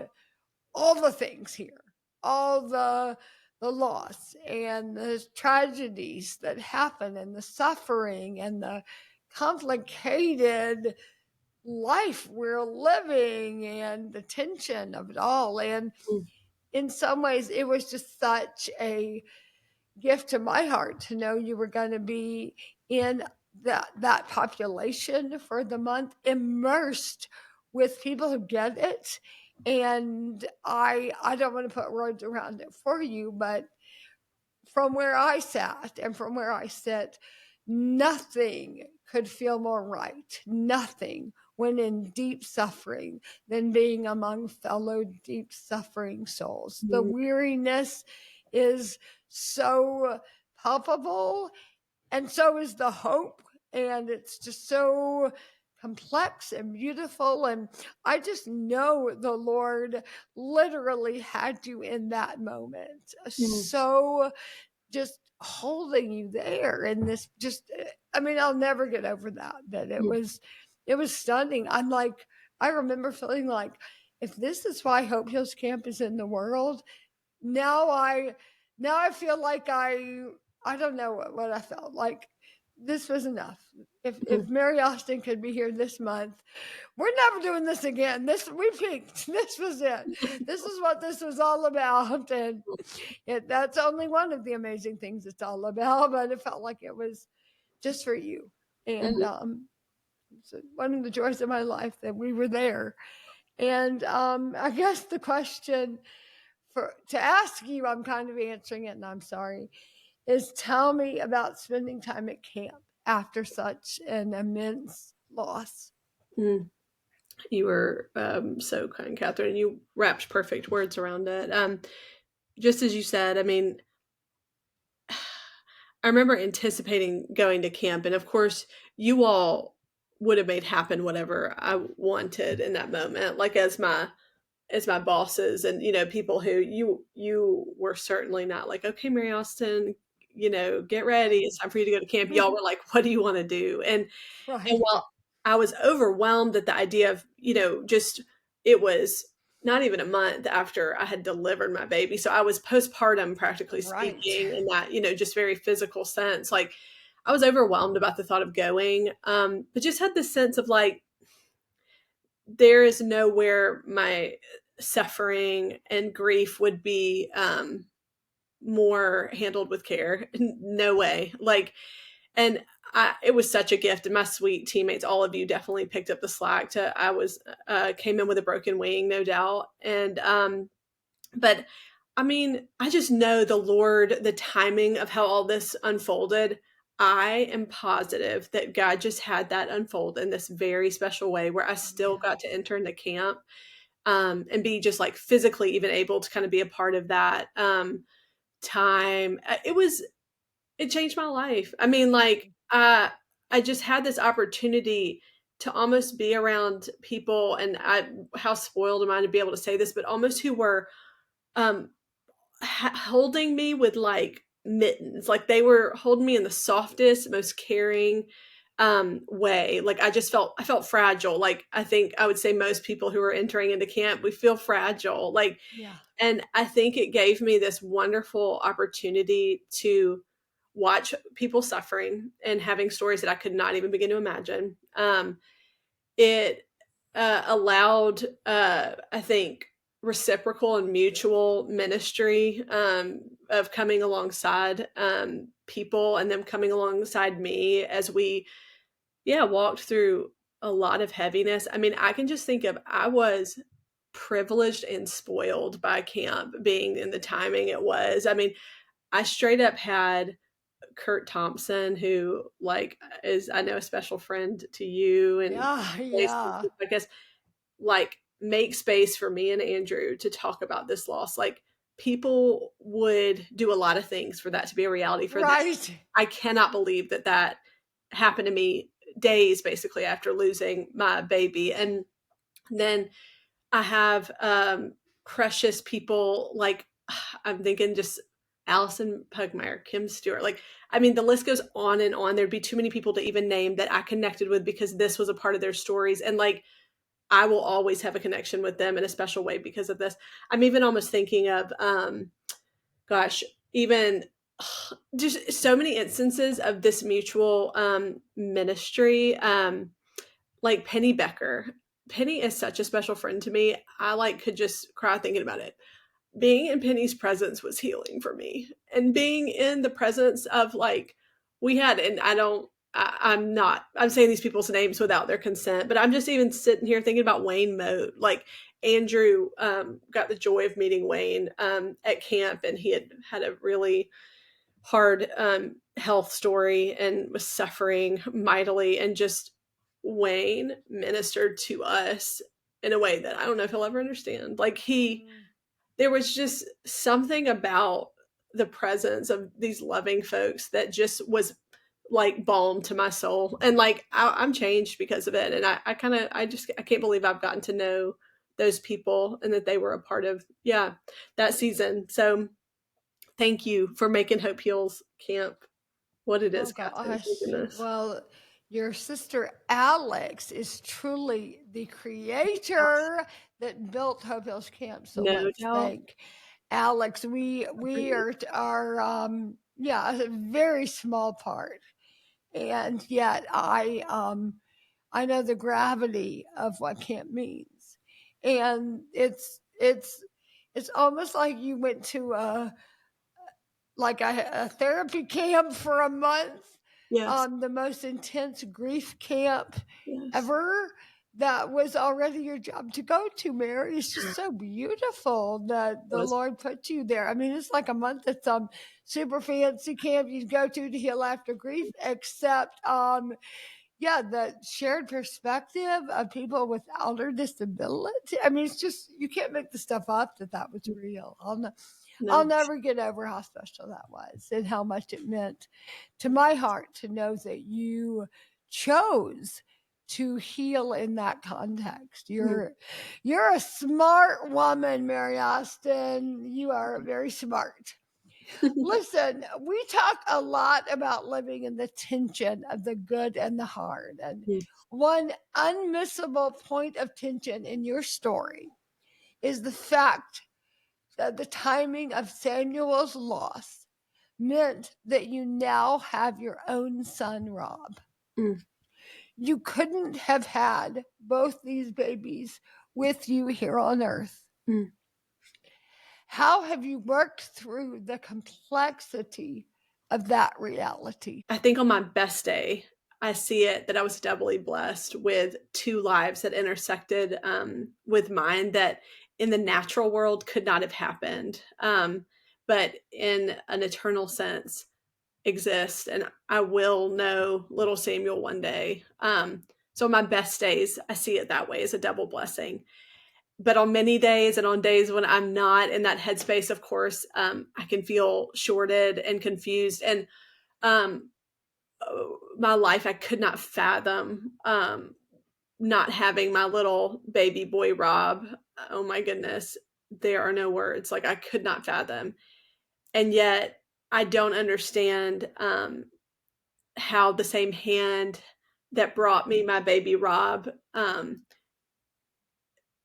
the things here, all the loss and the tragedies that happen and the suffering and the complicated life we're living and the tension of it all. And Mm. in some ways, it was just such a gift to my heart to know you were going to be in that population for the month, immersed with people who get it. And I don't want to put words around it for you, but from where I sat and from where I sit, nothing could feel more right. Nothing when in deep suffering than being among fellow deep suffering souls. The Mm. weariness is so palpable, and so is the hope. And it's just so complex and beautiful. And I just know the Lord literally had you in that moment. Mm. So just holding you there. And this just, I mean, I'll never get over that Mm. it was stunning. I'm like, I remember feeling like, if this is why Hope Hills Camp is in the world, now I feel like I don't know what I felt like. This was enough. If Mm. Mary Austin could be here this month, we're never doing this again. This, we peaked. This was it. This is what this was all about. And that's only one of the amazing things it's all about. But it felt like it was just for you. And Mhm. it's one of the joys of my life that we were there. And I guess the question to ask you, I'm kind of answering it, and I'm sorry, is tell me about spending time at camp after such an immense loss. Mm. You were so kind, Catherine. You wrapped perfect words around it. Just as you said, I mean, I remember anticipating going to camp, and of course, you all would have made happen whatever I wanted in that moment, like as my bosses, and people who you were certainly not like, okay, Mary Austin, get ready, it's time for you to go to camp. Y'all were like, what do you want to do? And Right. while I was overwhelmed at the idea of, just it was not even a month after I had delivered my baby. So I was postpartum, practically Right. speaking, in that, just very physical sense. Like, I was overwhelmed about the thought of going, but just had this sense of like, there is nowhere my suffering and grief would be more handled with care. No way. Like, and it was such a gift, and my sweet teammates, all of you, definitely picked up the slack. I was came in with a broken wing, no doubt, and but I mean, I just know the Lord, the timing of how all this unfolded. I am positive that God just had that unfold in this very special way, where I still Yeah. got to enter into camp, and be just like physically even able to kind of be a part of that time. It changed my life. I mean, like, I just had this opportunity to almost be around people, and how spoiled am I to be able to say this, but almost who were um, holding me with like mittens. Like, they were holding me in the softest, most caring way. Like, I felt fragile. Like, I think I would say most people who are entering into camp, we feel fragile. Like, Yeah. and I think it gave me this wonderful opportunity to watch people suffering and having stories that I could not even begin to imagine. It allowed, I think, reciprocal and mutual ministry, of coming alongside people, and them coming alongside me as we, walked through a lot of heaviness. I mean, I can just think of, I was privileged and spoiled by camp being in the timing it was. I mean, I straight up had Kurt Thompson, who like is, I know, a special friend to you, and Yeah. I guess like make space for me and Andrew to talk about this loss. Like people would do a lot of things for that to be a reality for them. Right. I cannot believe that that happened to me days basically after losing my baby. And then I have precious people like I'm thinking just Allison Pugmire, Kim Stewart. Like, I mean, the list goes on and on. There'd be too many people to even name that I connected with because this was a part of their stories. And like, I will always have a connection with them in a special way because of this. I'm even almost thinking of, gosh, even just so many instances of this mutual ministry. Like Penny Becker. Penny is such a special friend to me. I like could just cry thinking about it. Being in Penny's presence was healing for me. And being in the presence of like we had, and I'm saying these people's names without their consent, but I'm just even sitting here thinking about Wayne Moat. Like Andrew got the joy of meeting Wayne at camp, and he had a really hard health story and was suffering mightily, and just Wayne ministered to us in a way that I don't know if he'll ever understand. Like there was just something about the presence of these loving folks that just was like balm to my soul. And like I'm changed because of it. And I can't believe I've gotten to know those people and that they were a part of that season. So thank you for making Hope Heals Camp what it is, Catherine. Gosh. Goodness. Well, your sister Alex is truly the creator that built Hope Hills Camp. So No let's doubt. thank Alex. We are a very small part, and yet I know the gravity of what camp means, and it's almost like you went to a therapy camp for a month. Yes. The most intense grief camp Yes. ever. That was already your job to go to, Mary. It's just so beautiful that the Lord put you there. I mean, it's like a month at some super fancy camp you'd go to heal after grief, except the shared perspective of people with elder disability. I mean, it's just you can't make the stuff up that was real. I'll never get over how special that was and how much it meant to my heart to know that you chose to heal in that context. You're a smart woman, Mary Austin. You are very smart. Listen, we talk a lot about living in the tension of the good and the hard. And one unmissable point of tension in your story is the fact that the timing of Samuel's loss meant that you now have your own son, Rob. You couldn't have had both these babies with you here on earth. How have you worked through the complexity of that reality? I think on my best day, I see it that I was doubly blessed with two lives that intersected with mine that in the natural world could not have happened, but in an eternal sense exist. And I will know little Samuel one day. So on my best days, I see it that way as a double blessing. But on many days and on days when I'm not in that headspace, of course, I can feel shorted and confused. And my life, I could not fathom not having my little baby boy, Rob. Oh my goodness. There are no words. Like I could not fathom. And yet I don't understand how the same hand that brought me my baby, Rob,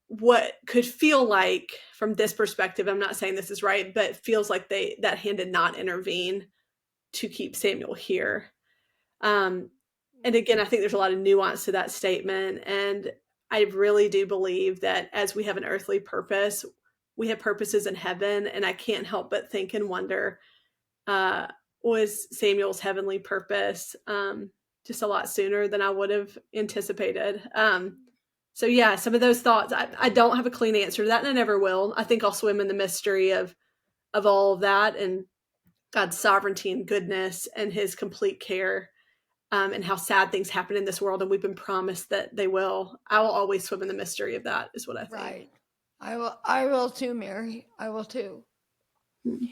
what could feel like from this perspective, I'm not saying this is right, but feels like that hand did not intervene to keep Samuel here. And again, I think there's a lot of nuance to that statement. And I really do believe that as we have an earthly purpose, we have purposes in heaven. And I can't help but think and wonder, was Samuel's heavenly purpose just a lot sooner than I would have anticipated? So yeah, some of those thoughts, I don't have a clean answer to that, and I never will. I think I'll swim in the mystery of all of that. And God's sovereignty and goodness and his complete care, and how sad things happen in this world, and we've been promised that they will. I will always swim in the mystery of that, is what I think. Right. I will too, Mary. I will too. Mm.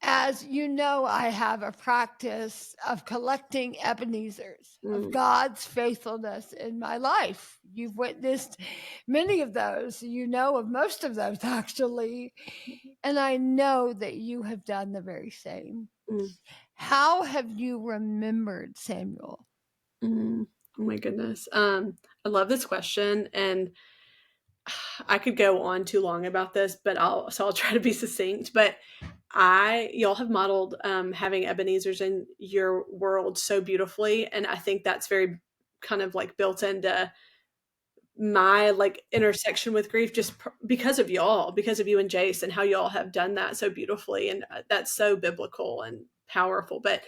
As you know, I have a practice of collecting Ebenezer's of Mm. God's faithfulness in my life. You've witnessed many of those. You know of most of those, actually. And I know that you have done the very same. Mm. How have you remembered Samuel? Mm. Oh my goodness. I love this question, and I could go on too long about this, but I'll try to be succinct. But y'all have modeled having Ebenezer's in your world so beautifully, and I think that's very kind of like built into my like intersection with grief, just because of y'all, because of you and Jace, and how y'all have done that so beautifully, and that's so biblical and powerful. But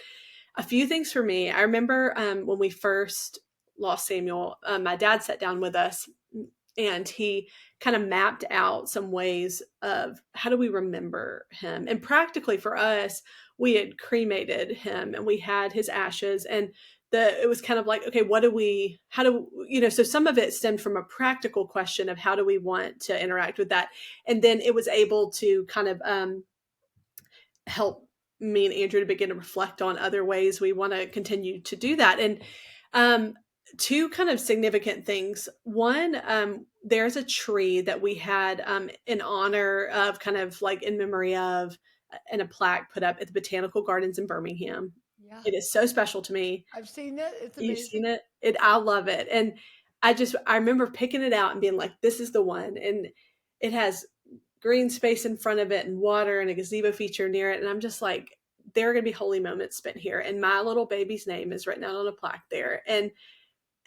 a few things for me. I remember when we first lost Samuel, my dad sat down with us and he kind of mapped out some ways of how do we remember him. And practically for us, we had cremated him and we had his ashes, and it was kind of like, okay, so some of it stemmed from a practical question of how do we want to interact with that. And then it was able to kind of help me and Andrew to begin to reflect on other ways we want to continue to do that. And two kind of significant things. One, there's a tree that we had in honor of, kind of like in memory of, and a plaque put up at the Botanical Gardens in Birmingham. Yeah. It is so special to me. I've seen it. It's amazing. You've seen it? I love it. And I remember picking it out and being like, this is the one. And it has green space in front of it and water and a gazebo feature near it. And I'm just like, there are going to be holy moments spent here. And my little baby's name is written out on a plaque there. And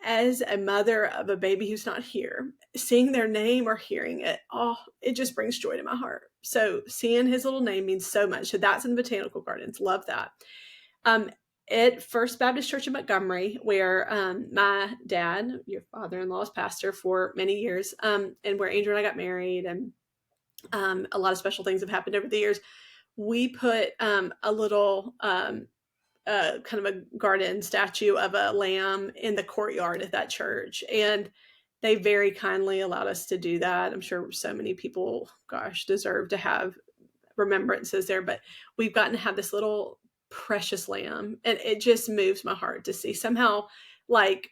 as a mother of a baby who's not here, seeing their name or hearing it, it just brings joy to my heart. So seeing his little name means so much. So that's in the Botanical Gardens. Love that. At First Baptist Church in Montgomery, where my dad, your father-in-law, is pastor for many years, and where Andrew and I got married, and a lot of special things have happened over the years. We put a little kind of a garden statue of a lamb in the courtyard of that church. And they very kindly allowed us to do that. I'm sure so many people, deserve to have remembrances there, but we've gotten to have this little precious lamb. And it just moves my heart to see somehow, like,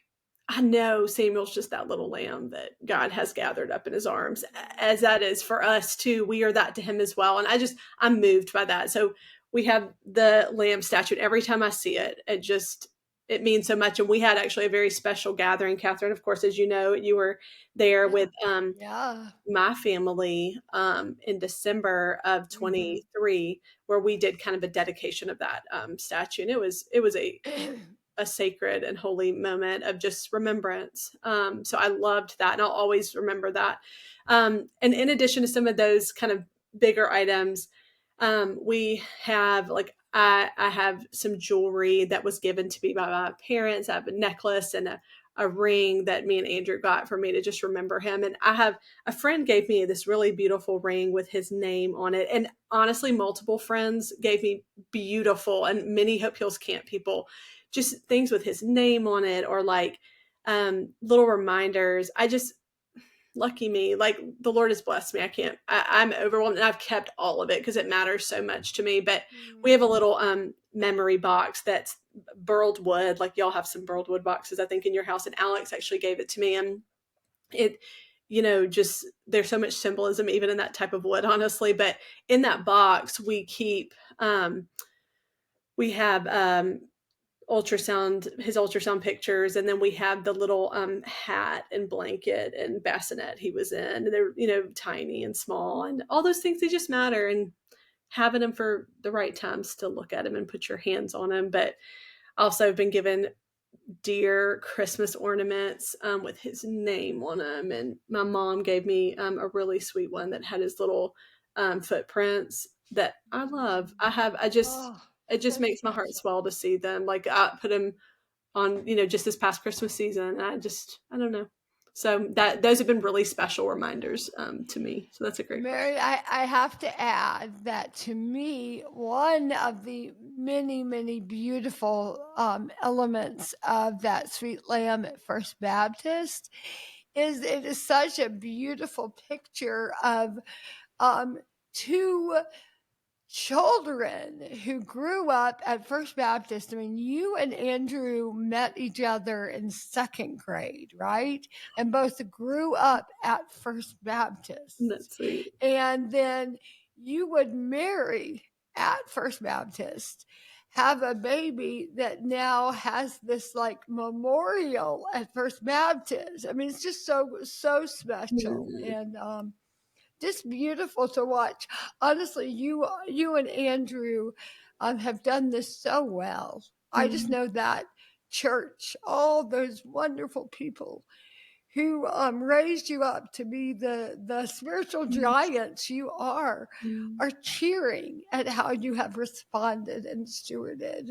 I know Samuel's just that little lamb that God has gathered up in his arms, as that is for us too. We are that to him as well. And I'm moved by that. So we have the lamb statue. Every time I see it, it means so much. And we had actually a very special gathering, Catherine. Of course, as you know, you were there with my family in December of 23, where we did kind of a dedication of that statue. And it was a sacred and holy moment of just remembrance. So I loved that, and I'll always remember that. And in addition to some of those kind of bigger items, we have I have some jewelry that was given to me by my parents. I have a necklace and a ring that me and Andrew got for me to just remember him. And I have a friend gave me this really beautiful ring with his name on it. And honestly, multiple friends gave me beautiful, and many Hope Hills Camp people, just things with his name on it, or like little reminders. Lucky me, like the Lord has blessed me. I'm overwhelmed, and I've kept all of it because it matters so much to me. But we have a little memory box that's burled wood. Like y'all have some burled wood boxes, I think, in your house. And Alex actually gave it to me. And it, just there's so much symbolism even in that type of wood, honestly. But in that box, we keep, we have his ultrasound pictures, and then we have the little hat and blanket and bassinet he was in, and they're tiny and small, and all those things, they just matter, and having them for the right times to look at him and put your hands on him. But also I've been given dear Christmas ornaments with his name on them, and my mom gave me a really sweet one that had his little footprints that I love. It just makes my heart swell to see them. Like I put them on, just this past Christmas season. I don't know. So those have been really special reminders to me. So that's a great question. Mary, I have to add that to me, one of the many, many beautiful elements of that Sweet Lamb at First Baptist is it is such a beautiful picture of two children who grew up at First Baptist. I mean, you and Andrew met each other in second grade, right? And both grew up at First Baptist. That's sweet. And then you would marry at First Baptist, have a baby that now has this like memorial at First Baptist. I mean, it's just so special. And just beautiful to watch. Honestly, you and Andrew have done this so well. I just know that church, all those wonderful people who raised you up to be the spiritual giants you are cheering at how you have responded and stewarded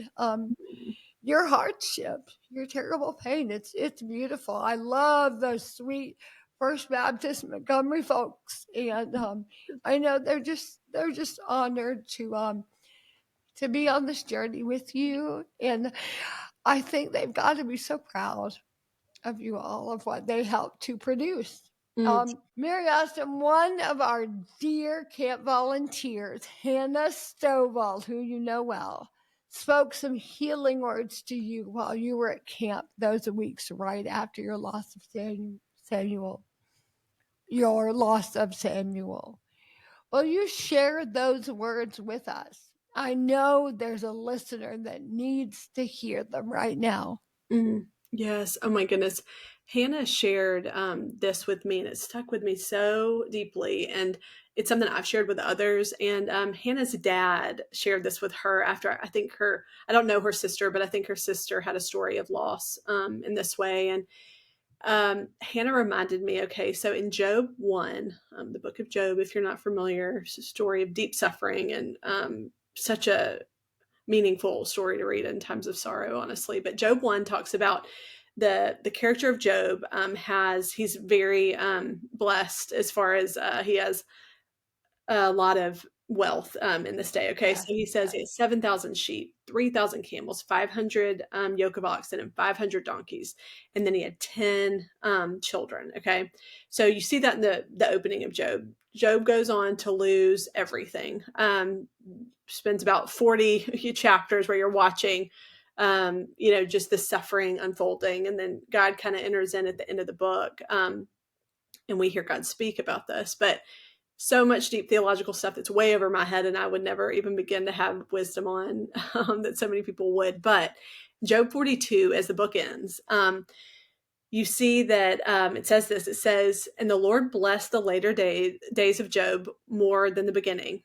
your hardship, your terrible pain. It's beautiful. I love those sweet First Baptist Montgomery folks, and I know they're just honored to be on this journey with you, and I think they've got to be so proud of you all, of what they helped to produce. Mary Austin, one of our dear camp volunteers, Hannah Stovall, who you know well, spoke some healing words to you while you were at camp those weeks right after your loss of Samuel. Your loss of Samuel. Will you share those words with us? I know there's a listener that needs to hear them right now. Yes. Oh my goodness. Hannah shared this with me, and it stuck with me so deeply. And it's something I've shared with others. And Hannah's dad shared this with her after I don't know her sister, but I think her sister had a story of loss in this way. And Hannah reminded me, okay, so in Job 1, the book of Job, if you're not familiar, it's a story of deep suffering and such a meaningful story to read in times of sorrow, honestly. But Job 1 talks about the character of Job. He's very blessed as far as he has a lot of wealth in this day. Okay, so he says he has 7,000 sheep, 3,000 camels, 500 yoke of oxen, and 500 donkeys, and then he had 10 children. Okay, so you see that in the opening of Job. Job goes on to lose everything. Spends about 40 chapters where you're watching just the suffering unfolding, and then God kind of enters in at the end of the book, and we hear God speak about this. But so much deep theological stuff that's way over my head, and I would never even begin to have wisdom on that so many people would. But Job 42, as the book ends, you see that it says this. It says, "And the Lord blessed the later days of Job more than the beginning."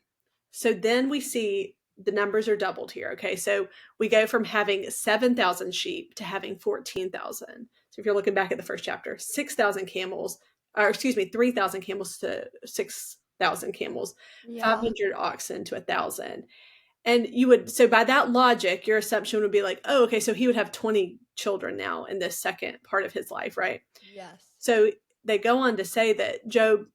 So then we see the numbers are doubled here. Okay, so we go from having 7,000 sheep to having 14,000. So if you're looking back at the first chapter, 6,000 camels, or excuse me, 3,000 camels to 6,000 camels, 500 oxen to 1,000. And so by that logic, your assumption would be like, oh, okay, so he would have 20 children now in this second part of his life, right? Yes. So they go on to say that Job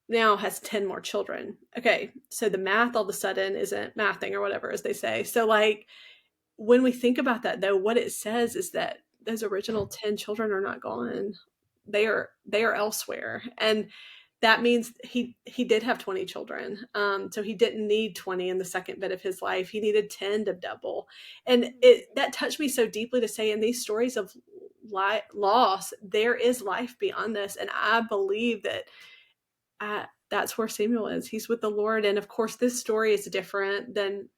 now has 10 more children. Okay, so the math all of a sudden isn't mathing, or whatever, as they say. So like when we think about that, though, what it says is that those original 10 children are not gone. They are elsewhere. And that means he did have 20 children. So he didn't need 20 in the second bit of his life. He needed 10 to double. And that touched me so deeply to say, in these stories of loss, there is life beyond this. And I believe that that's where Samuel is. He's with the Lord. And of course, this story is different than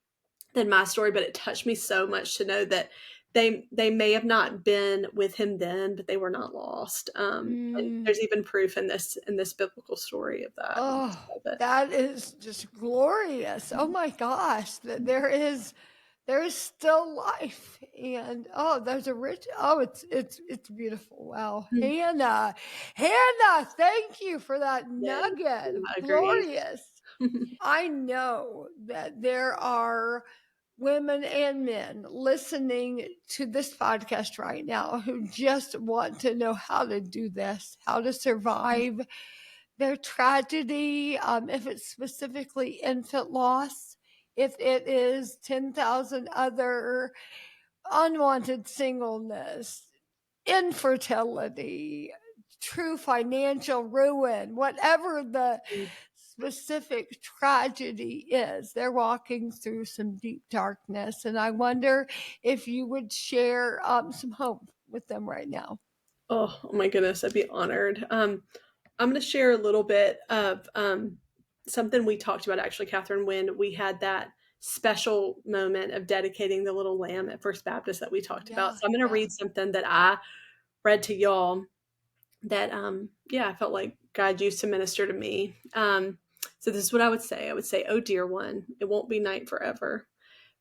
my story, but it touched me so much to know that they may have not been with him then, but they were not lost. And there's even proof in this biblical story of that. Oh, that is just glorious. Oh my gosh, that there is still life. And there's a rich, it's beautiful. Wow. Hannah, thank you for that nugget. Glorious. I know that there are women and men listening to this podcast right now who just want to know how to do this, how to survive their tragedy, if it's specifically infant loss, if it is 10,000 other unwanted singleness, infertility, true financial ruin, whatever the specific tragedy is, they're walking through some deep darkness. And I wonder if you would share some hope with them right now. Oh my goodness, I'd be honored. I'm going to share a little bit of something we talked about, actually, Catherine, when we had that special moment of dedicating the little lamb at First Baptist that we talked about. So I'm going to read something that I read to y'all that, I felt like God used to minister to me. So this is what I would say. I would say, oh, dear one, it won't be night forever.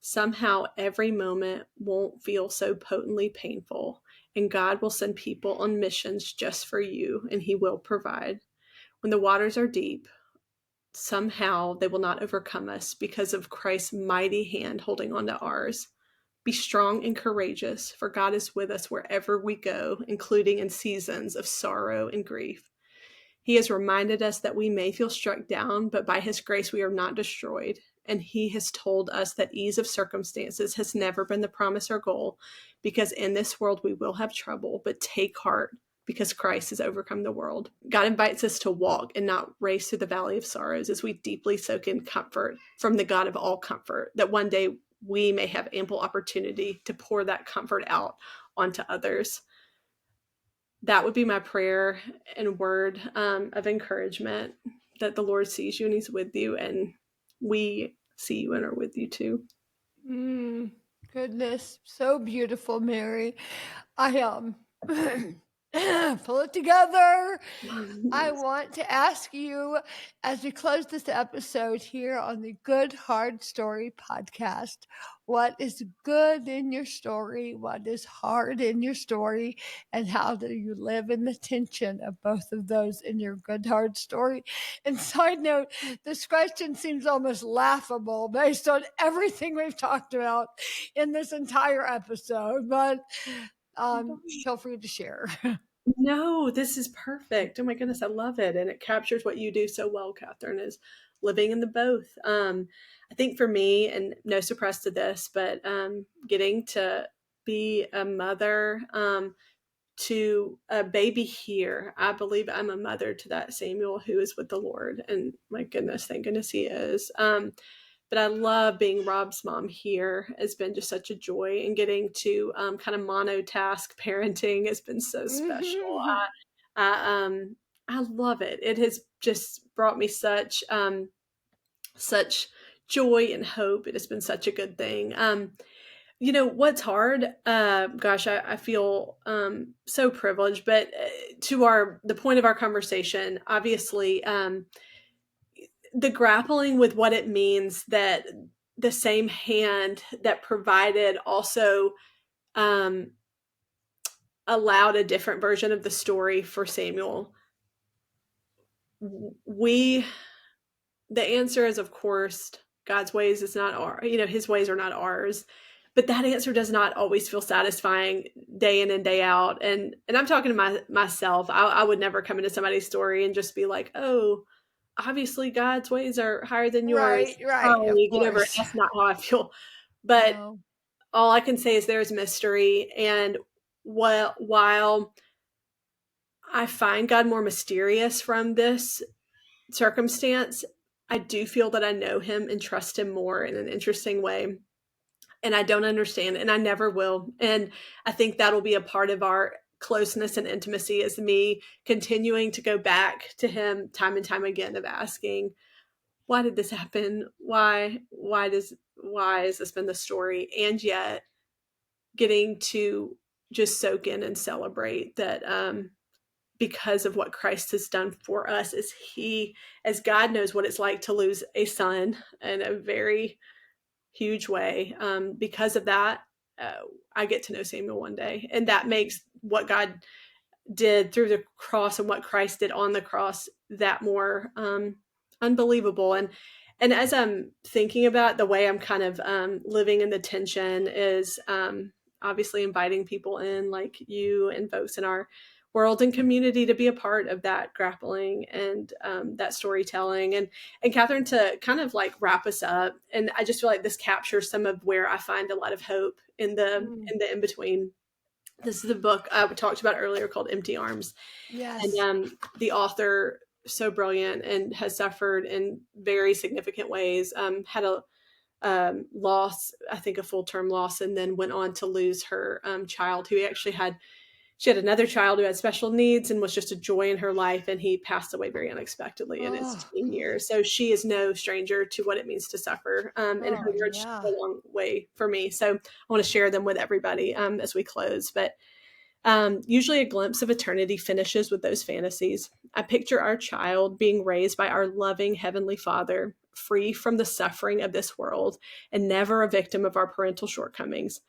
Somehow every moment won't feel so potently painful, and God will send people on missions just for you, and he will provide. When the waters are deep, somehow they will not overcome us because of Christ's mighty hand holding on to ours. Be strong and courageous, for God is with us wherever we go, including in seasons of sorrow and grief. He has reminded us that we may feel struck down, but by his grace we are not destroyed. And he has told us that ease of circumstances has never been the promise or goal, because in this world we will have trouble, but take heart, because Christ has overcome the world. God invites us to walk and not race through the valley of sorrows as we deeply soak in comfort from the God of all comfort, that one day we may have ample opportunity to pour that comfort out onto others. That would be my prayer and word of encouragement, that the Lord sees you and he's with you, and we see you and are with you too. Goodness, so beautiful, Mary. I pull it together. I want to ask you, as we close this episode here on the GoodHard Story Podcast, what is good in your story? What is hard in your story? And how do you live in the tension of both of those in your GoodHard story? And side note, this question seems almost laughable based on everything we've talked about in this entire episode, but feel free to share. No, this is perfect. Oh my goodness, I love it. And it captures what you do so well, Catherine, is living in the both. I think for me, and no surprise to this, but getting to be a mother to a baby here, I believe I'm a mother to that Samuel who is with the Lord. And my goodness, thank goodness he is. But I love being Rob's mom here. It's been just such a joy, and getting to kind of monotask parenting has been so special. I love it. It has just brought me such joy and hope. It has been such a good thing. What's hard? Gosh, I feel so privileged. But to the point of our conversation, obviously, the grappling with what it means that the same hand that provided also allowed a different version of the story for Samuel. The answer is, of course, God's ways is not our, his ways are not ours. But that answer does not always feel satisfying day in and day out. And I'm talking to myself. I would never come into somebody's story and just be like, oh, obviously God's ways are higher than yours. Right. Of Get over it. course. That's not how I feel. But all I can say is there's mystery. And while I find God more mysterious from this circumstance, I do feel that I know him and trust him more in an interesting way. And I don't understand, and I never will. And I think that'll be a part of our closeness and intimacy, is me continuing to go back to him time and time again, of asking, why did this happen? Why has this been the story? And yet getting to just soak in and celebrate that because of what Christ has done for us, as God knows what it's like to lose a son in a very huge way. Because of that, I get to know Samuel one day. And that makes what God did through the cross and what Christ did on the cross that more unbelievable. And And as I'm thinking about the way I'm kind of living in the tension is obviously inviting people in like you and folks in our world and community to be a part of that grappling and that storytelling. And Catherine, to kind of like wrap us up, and I just feel like this captures some of where I find a lot of hope in the in between. This is a book I talked about earlier called Empty Arms. Yes. And the author, so brilliant and has suffered in very significant ways, had a loss, I think a full-term loss, and then went on to lose her child who actually she had another child who had special needs and was just a joy in her life. And he passed away very unexpectedly in his teen years. So she is no stranger to what it means to suffer. And her words Yeah. go a long way for me. So I want to share them with everybody as we close. But usually a glimpse of eternity finishes with those fantasies. I picture our child being raised by our loving Heavenly Father, free from the suffering of this world and never a victim of our parental shortcomings.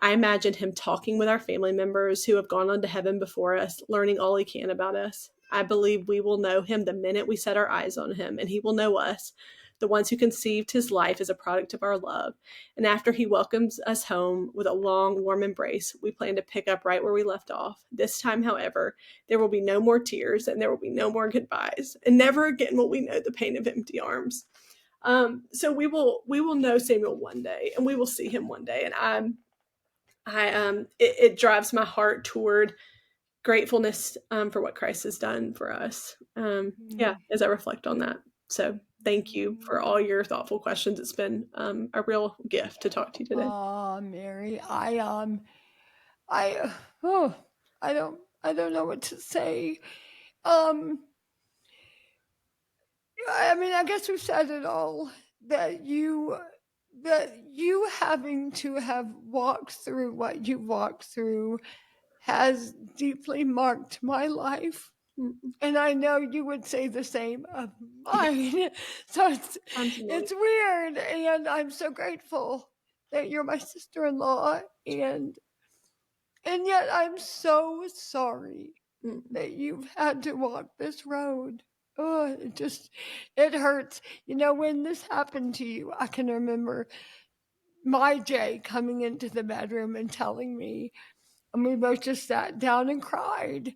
I imagine him talking with our family members who have gone on to heaven before us, learning all he can about us. I believe we will know him the minute we set our eyes on him, and he will know us, the ones who conceived his life as a product of our love. And after he welcomes us home with a long, warm embrace, we plan to pick up right where we left off. This time, however, there will be no more tears and there will be no more goodbyes. And never again will we know the pain of empty arms. So we will know Samuel one day, and we will see him one day. And it drives my heart toward gratefulness for what Christ has done for us. As I reflect on that. So thank you for all your thoughtful questions. It's been a real gift to talk to you today. Oh, Mary, I, oh, I don't know what to say. Um, I mean, I guess we've said it all. That you having to have walked through what you walked through has deeply marked my life. And I know you would say the same of mine. So it's weird. And I'm so grateful that you're my sister-in-law. And yet I'm so sorry that you've had to walk this road. Oh, it hurts. You know, when this happened to you, I can remember my Jay coming into the bedroom and telling me, and we both just sat down and cried.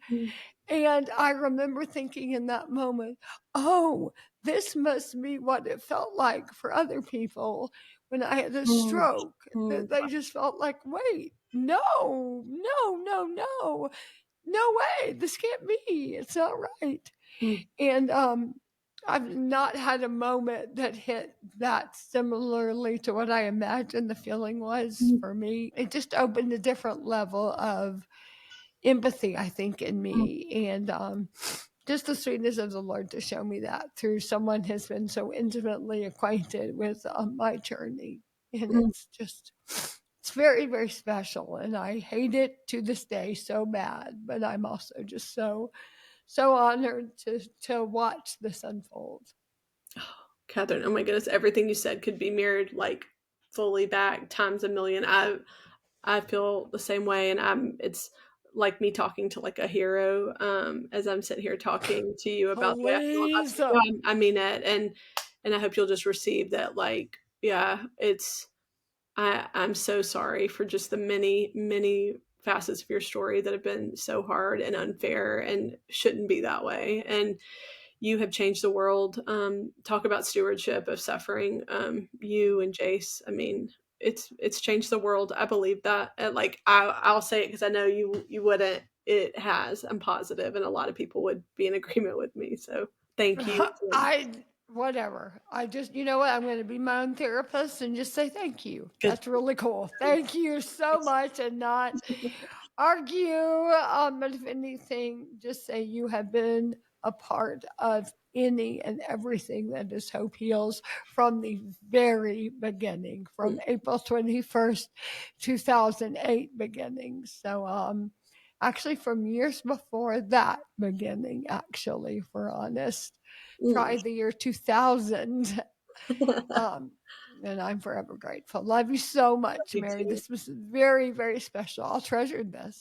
And I remember thinking in that moment, oh, this must be what it felt like for other people when I had a stroke. That they just felt like, wait, no, no, no, no, no way, this can't be. It's not right. And I've not had a moment that hit that similarly to what I imagined the feeling was for me. It just opened a different level of empathy, I think, in me. And just the sweetness of the Lord to show me that through someone who's been so intimately acquainted with my journey. And it's very, very special. And I hate it to this day so bad, but I'm also just so honored to watch this unfold. Catherine, oh my goodness, everything you said could be mirrored like fully back times a million. I feel the same way, and it's like me talking to like a hero as I'm sitting here talking to you about the way I feel about you. I mean it, and I hope you'll just receive that. Like, yeah, I'm so sorry for just the many facets of your story that have been so hard and unfair and shouldn't be that way. And you have changed the world. Talk about stewardship of suffering. You and Jace, I mean, it's changed the world. I believe that. And like I'll say it because I know you wouldn't. It has. I'm positive, and a lot of people would be in agreement with me. So thank you. Whatever. I just, you know what? I'm going to be my own therapist and just say thank you. That's really cool. Thank you so much, and not argue. But if anything, just say you have been a part of any and everything that is Hope Heals from the very beginning, from April 21st, 2008 beginning. So, actually from years before that beginning, actually, if we're honest. Try the year 2000. And I'm forever grateful. Love you so much, Mary. This was very, very special. I'll treasure this.